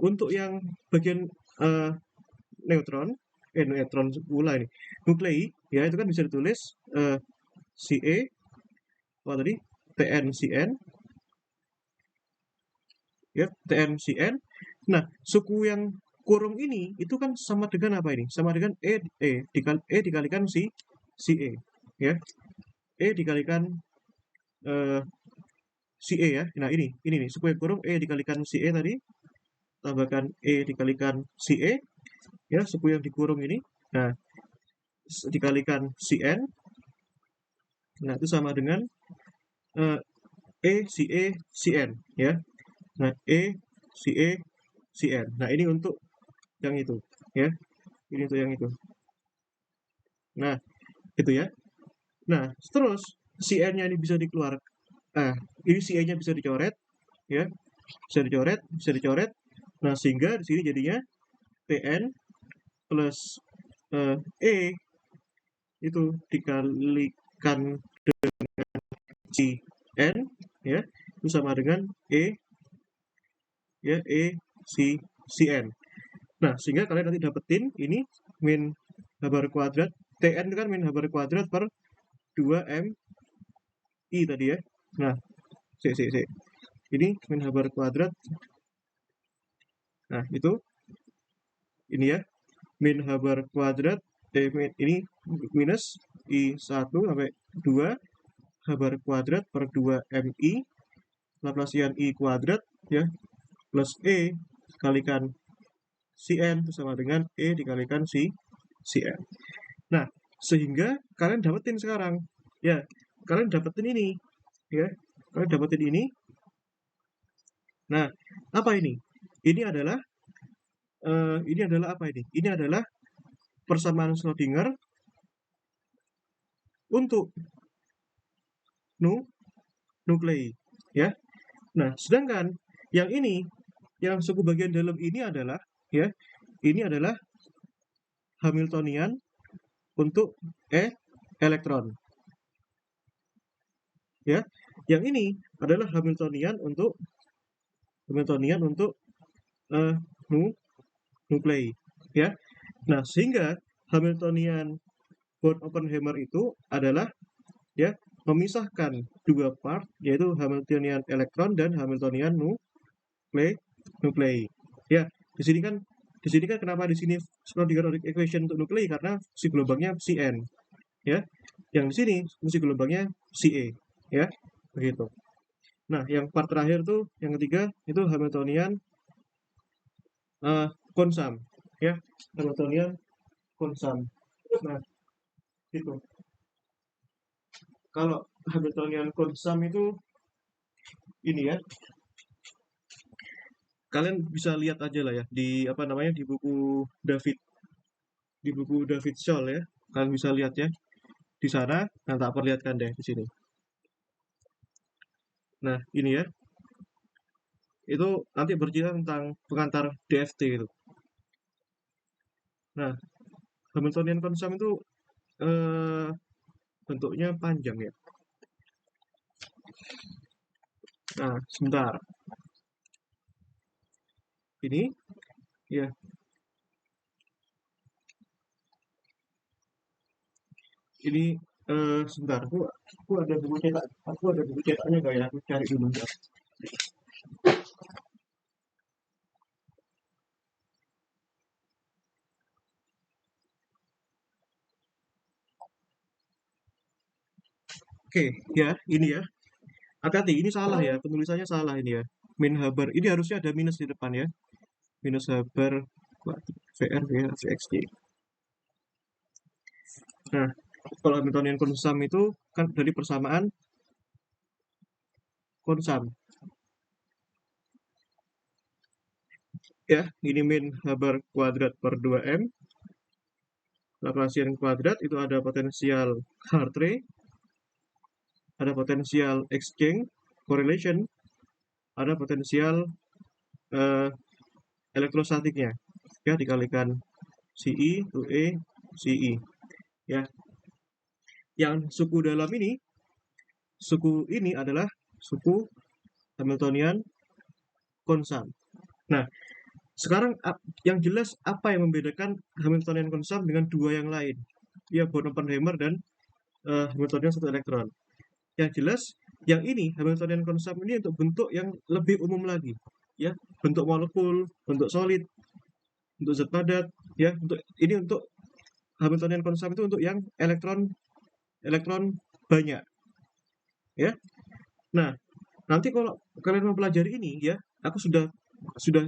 S1: untuk yang bagian neutron pula ini. Nuklei ya itu kan bisa ditulis CE apa tadi? TNCN ya, TNCN. Nah, suku yang kurung ini itu kan sama dengan apa ini? Sama dengan dikalikan CE ya. E dikalikan CE ya. Nah, ini nih suku yang kurung E dikalikan CE tadi tambahkan E dikalikan CE ya, suku yang dikurung ini. Nah, dikalikan CN. Nah, itu sama dengan E CE CN ya. Nah, E CE CN. Nah, ini untuk yang itu ya. Ini untuk yang itu. Nah, itu ya. Nah, terus CN-nya ini bisa dikeluarkan. Nah, ini CE-nya bisa dicoret ya. Bisa dicoret. Nah, sehingga di sini jadinya TN plus E itu dikalikan dengan CN ya, itu sama dengan E ya, E CN. Nah, sehingga kalian nanti dapetin ini min H bar kuadrat TN kan min H bar kuadrat per 2MI tadi ya. Nah, ini min H bar kuadrat. Nah, itu ini ya, min H bar kuadrat ini minus I1 sampai 2 H bar kuadrat per 2MI Laplacian I kuadrat ya plus E kalikan CN itu sama dengan E dikalikan CN. Nah, sehingga kalian dapetin sekarang ya, kalian dapetin ini ya, kalian dapetin ini. Nah, apa ini? Ini adalah apa ini? Ini adalah persamaan Schrödinger untuk nuklei ya. Nah, sedangkan yang ini, yang suku bagian dalam ini adalah ya, ini adalah Hamiltonian untuk elektron. Ya. Yang ini adalah Hamiltonian untuk nuklei ya. Nah, sehingga Hamiltonian Born-Oppenheimer itu adalah ya memisahkan dua part yaitu Hamiltonian elektron dan Hamiltonian nuklei. Ya, di sini kan kenapa di sini Schrödinger equation untuk nuklei karena fungsi gelombangnya Cn. Ya. Yang di sini fungsi gelombangnya Ce, ya. Begitu. Nah, yang part terakhir tuh yang ketiga itu Hamiltonian konsam, ya. Hamiltonian konsam. Nah, Gitu. Kalau Hamiltonian consum itu ini ya, kalian bisa lihat aja lah ya di apa namanya David di buku David Scholl ya. Kalian bisa lihat ya di sana. Nah, tak perlihatkan deh di sini. Nah, ini ya. Itu nanti bercerita tentang pengantar DFT itu. Nah, Hamiltonian consum itu eh, bentuknya panjang ya. Nah, sebentar. Ini ya, ini sebentar. Aku ada buku cetak. Aku ada buku cetaknya nggak ya? Aku cari dulu. Bentar. Oke, ya, ini ya. Hati-hati, ini salah ya. Penulisannya salah ini ya. Min Haber. Ini harusnya ada minus di depan ya. Minus Haber VR VXJ. Nah, kalau Hamiltonian consum itu kan dari persamaan konsum ya. Ini min Haber kuadrat per 2M. Laplacian kuadrat itu ada potensial Hartree, ada potensial exchange correlation, ada potensial eh, elektrostatiknya ya, dikalikan CE to E CE ya. Yang suku ini adalah suku Hamiltonian consum. Nah, sekarang yang jelas apa yang membedakan Hamiltonian consum dengan dua yang lain? Ya, Born-Oppenheimer dan Hamiltonian satu elektron. Yang jelas, yang ini Hamiltonian consum ini untuk bentuk yang lebih umum lagi, ya, bentuk molekul, bentuk solid, untuk zat padat, ya, untuk Hamiltonian consum itu untuk yang elektron elektron banyak, ya. Nah, nanti kalau kalian mempelajari ini, ya, aku sudah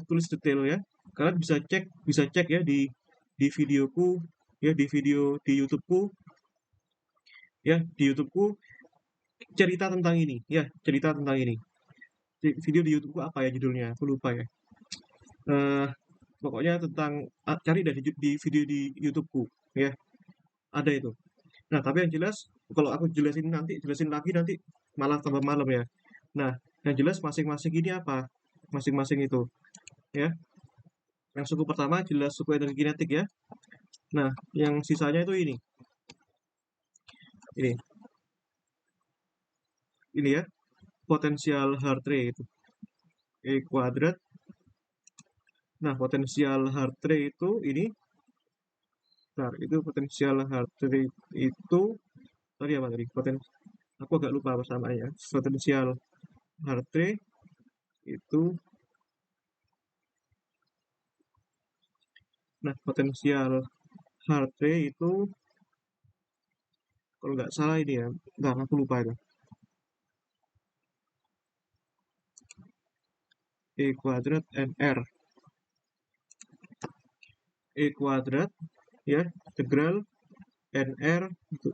S1: tulis detail ya. Kalian bisa cek ya di videoku, ya, di video di YouTubeku, ya, di YouTubeku cerita tentang ini, ya, cerita tentang ini. Video di YouTubeku apa ya judulnya? Aku lupa ya. Eh, pokoknya tentang cari dari di video di YouTubeku, ya, ada itu. Nah, tapi yang jelas kalau aku jelasin lagi nanti malah tambah malam ya. Nah, yang jelas masing-masing ini apa? Masing-masing itu, ya. Yang suku pertama jelas suku energi kinetik ya. Nah, yang sisanya itu ini. Ini. Ini ya, potensial Hartree itu. E kuadrat. Nah, potensial Hartree itu ini. Bentar, itu potensial Hartree itu tadi apa tadi? Aku agak lupa persamaannya. Potensial Hartree itu, nah, potensial Hartree itu kalau nggak salah ini ya. Bentar, aku lupa itu. E kuadrat NR. E kuadrat ya, integral NR itu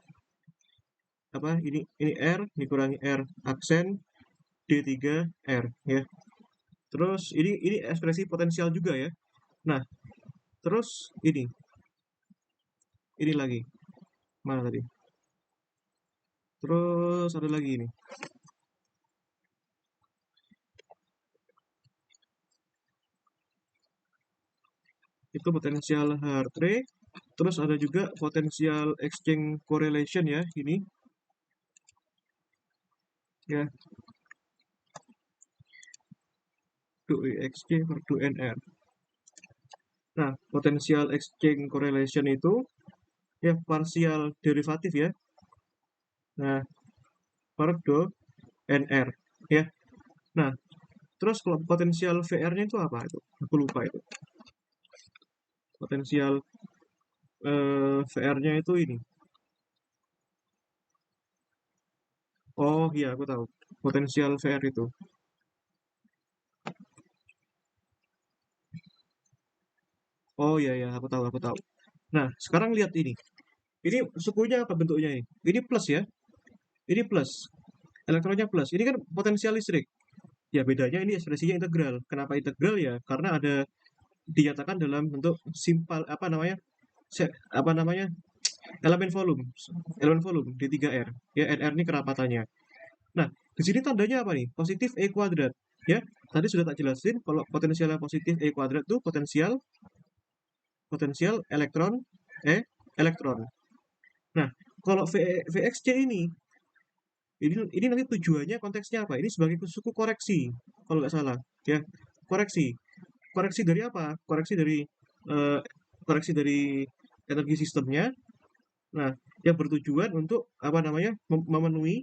S1: apa? Ini R dikurangi R aksen D3 R ya. Terus ini ekspresi potensial juga ya. Nah, terus ini lagi. Mana tadi? Terus ada lagi ini. Itu potensial Hartree. Terus ada juga potensial exchange correlation ya, ini. Ya, 2EXC per 2NR. Nah, potensial exchange correlation itu ya parsial derivatif ya. Nah, per 2NR ya. Nah, terus kalau potensial VR-nya itu apa itu? Aku lupa itu. Potensial VR-nya itu ini. Oh iya, aku tahu. Potensial VR itu. Oh iya ya, aku tahu. Nah, sekarang lihat ini. Ini sukunya apa bentuknya ini? Ini plus ya. Ini plus. Elektronnya plus. Ini kan potensial listrik. Ya bedanya ini ekspresinya integral. Kenapa integral ya? Karena ada dinyatakan dalam bentuk simpel apa namanya? Apa namanya? Elemen volume. Elemen volume D3R. Ya NR ini kerapatannya. Nah, di sini tandanya apa nih? Positif E kuadrat. Ya, tadi sudah tak jelasin kalau potensialnya positif E kuadrat itu potensial potensial elektron elektron. Nah, kalau VXC ini nanti tujuannya konteksnya apa? Ini sebagai suku koreksi kalau nggak salah, ya. Koreksi. Koreksi dari apa? Eh, koreksi dari energi sistemnya. Nah, yang bertujuan untuk apa namanya? Memenuhi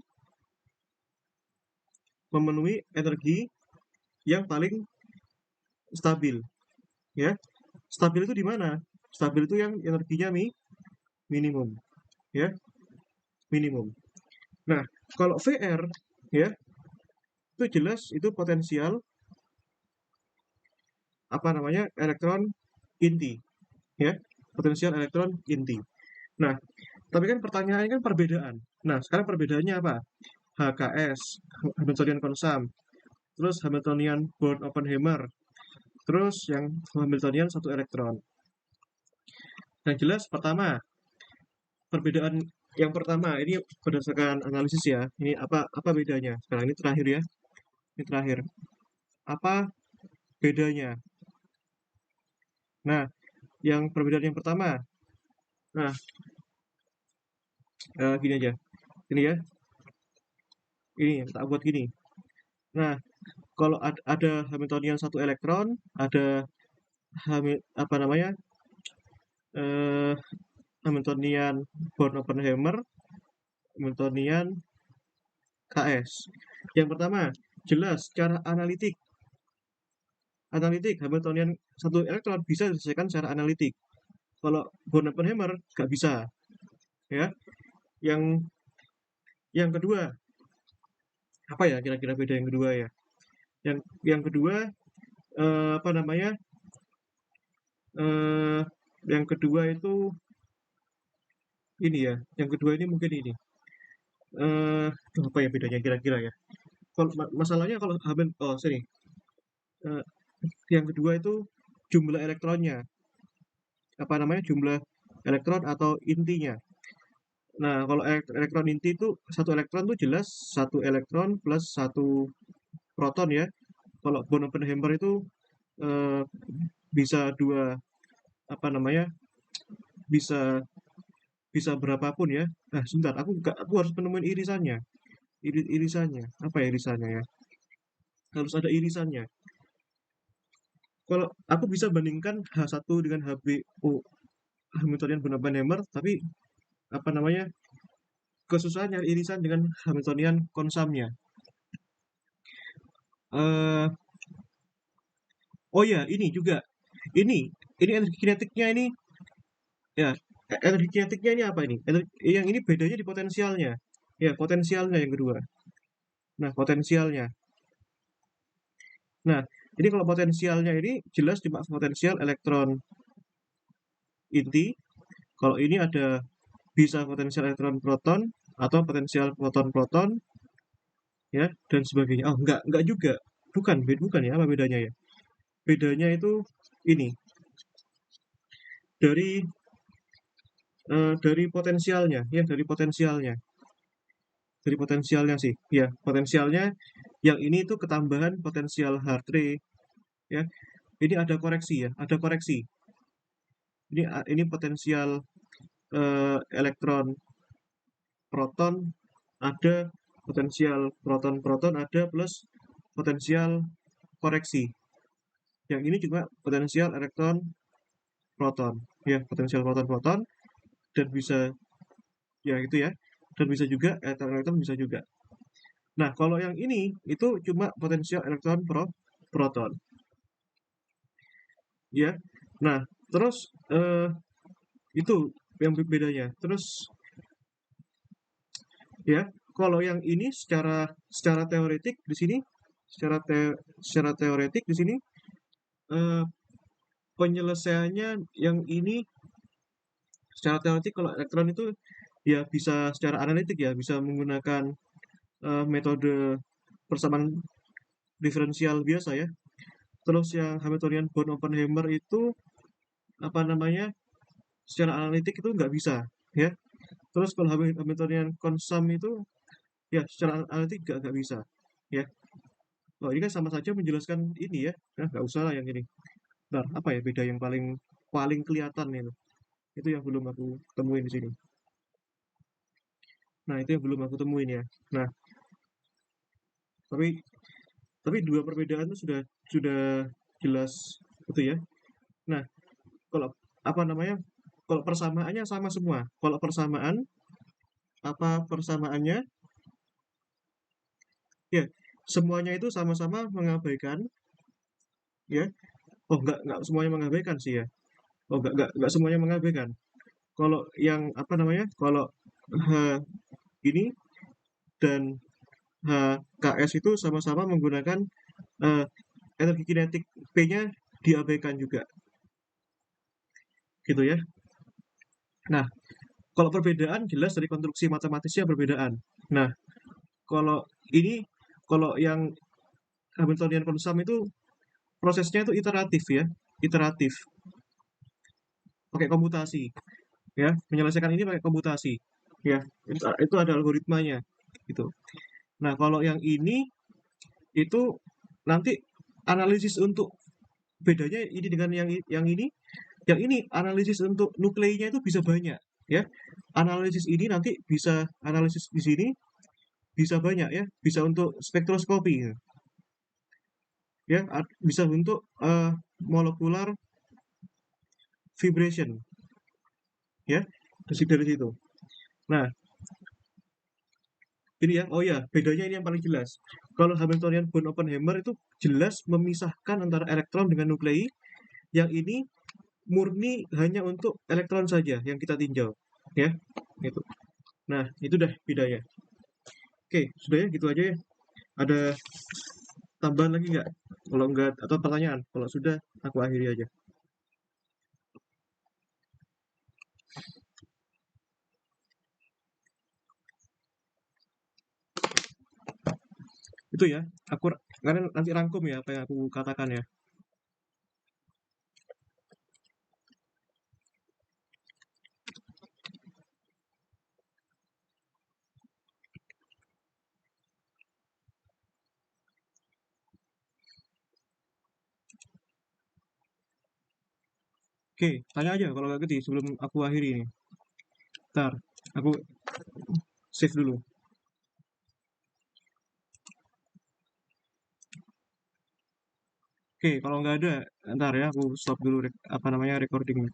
S1: memenuhi energi yang paling stabil, ya. Stabil itu di mana? Stabil itu yang energinya minimum, ya, minimum. Nah, kalau VR, ya, itu jelas itu potensial apa namanya elektron inti, ya, potensial elektron inti. Nah, tapi kan pertanyaannya kan perbedaan. Nah, sekarang perbedaannya apa? HKS, Hamiltonian Konsam, terus Hamiltonian Born Oppenheimer, terus yang Hamiltonian satu elektron. Yang jelas pertama, perbedaan yang pertama ini berdasarkan analisis ya. Ini apa bedanya? Sekarang ini terakhir ya. Ini terakhir. Apa bedanya? Nah, yang perbedaan yang pertama. Nah, gini aja. Ini ya. Ini tak buat gini. Nah, kalau ada Hamiltonian satu elektron, ada apa namanya? eh Hamiltonian Born Oppenheimer, Hamiltonian KS. Yang pertama, jelas secara analitik. Analitik Hamiltonian satu elektron bisa diselesaikan secara analitik. Kalau Born Oppenheimer nggak bisa, ya. Yang yang kedua, apa ya kira-kira beda yang kedua ya? Yang kedua apa namanya? eh yang kedua itu ini ya. Yang kedua ini mungkin ini. Apa ya bedanya kira-kira ya? Kalau masalahnya kalau oh sorry. Eh, yang kedua itu jumlah elektronnya. Apa namanya? Jumlah elektron atau intinya. Nah, kalau elektron inti itu satu elektron tuh jelas satu elektron plus satu proton ya. Kalau Born Oppenheimer itu eh, bisa dua apa namanya? Bisa bisa berapapun ya. Nah, sebentar, aku harus menemukan irisannya. Irisannya. Apa ya irisannya ya? Harus ada irisannya. Kalau aku bisa bandingkan H1 dengan HBO Hamiltonian Bonaparte-Hammer, tapi apa namanya? Kesusahan nyari irisan dengan Hamiltonian konsamnya. eh oh ya, ini juga. Ini ini energi kinetiknya ini ya. Energi kinetiknya ini apa ini? Yang ini bedanya di potensialnya. Ya, potensialnya yang kedua. Nah, potensialnya. Nah, jadi kalau potensialnya ini jelas cuma potensial elektron inti. Kalau ini ada bisa potensial elektron proton atau potensial proton-proton ya dan sebagainya. Oh, enggak juga. Bukan ya, apa bedanya ya? Bedanya itu ini dari dari potensialnya, ya dari potensialnya sih, ya potensialnya yang ini itu ketambahan potensial heart rate, ya. Ini ada koreksi ya, ada koreksi. Ini potensial elektron proton ada, potensial proton-proton ada plus potensial koreksi. Yang ini cuma potensial elektron proton, ya potensial proton-proton dan bisa ya itu ya dan bisa juga elektron-elektron bisa juga. Nah, kalau yang ini itu cuma potensial elektron proton, ya. Nah, terus itu yang bedanya. Terus ya, kalau yang ini secara secara teoretik di sini secara teoretik di sini eh, penyelesaiannya yang ini Secara teoretik kalau elektron itu ya bisa secara analitik ya, bisa menggunakan metode persamaan diferensial biasa ya. Terus yang Hamiltonian bond Oppenheimer itu apa namanya? Secara analitik itu nggak bisa ya. Terus kalau Hamiltonian konsum itu ya secara analitik nggak bisa ya. Oh, ini kan sama saja menjelaskan ini ya. Nah, nggak usah lah yang ini. Bentar, apa ya beda yang paling paling kelihatan itu? Itu yang belum aku temuin di sini. Nah, itu yang belum aku temuin ya. Nah, tapi dua perbedaan itu sudah jelas gitu ya. Nah, kalau apa namanya? Kalau persamaannya sama semua. Kalau persamaan apa persamaannya? Ya, semuanya itu sama-sama mengabaikan ya. Oh, nggak semuanya mengabaikan sih ya. Oh, nggak semuanya mengabaikan. Kalau yang apa namanya? Kalau H ini dan HKS itu sama-sama menggunakan eh, energi kinetik P-nya diabaikan juga, gitu ya. Nah, kalau perbedaan jelas dari konstruksi matematisnya perbedaan. Nah, kalau ini, kalau yang Hamiltonian konsum itu prosesnya itu iteratif ya, iteratif, pakai komputasi, ya, menyelesaikan ini pakai komputasi, ya, itu ada algoritmanya, gitu. Nah, kalau yang ini itu nanti analisis untuk bedanya ini dengan yang ini analisis untuk nukleinya itu bisa banyak, ya. Analisis ini nanti bisa analisis di sini bisa banyak ya, bisa untuk spektroskopi ya, bisa untuk molecular vibration ya, dari situ. Nah, ini ya, oh ya, bedanya ini yang paling jelas. Kalau Hamiltonian bond Oppenheimer itu jelas memisahkan antara elektron dengan nuklei, yang ini murni hanya untuk elektron saja yang kita tinjau ya, gitu. Nah, itu dah bedanya. Oke, sudah ya, gitu aja ya. Ada tambahan lagi nggak? Kalau enggak, atau pertanyaan? Kalau sudah, aku akhiri aja. Itu ya, aku kalian nanti rangkum ya apa yang aku katakan ya. Oke, tanya aja kalau nggak ngerti sebelum aku akhiri ini. Ntar, aku save dulu. Oke, kalau nggak ada, ntar ya aku stop dulu apa namanya recordingnya.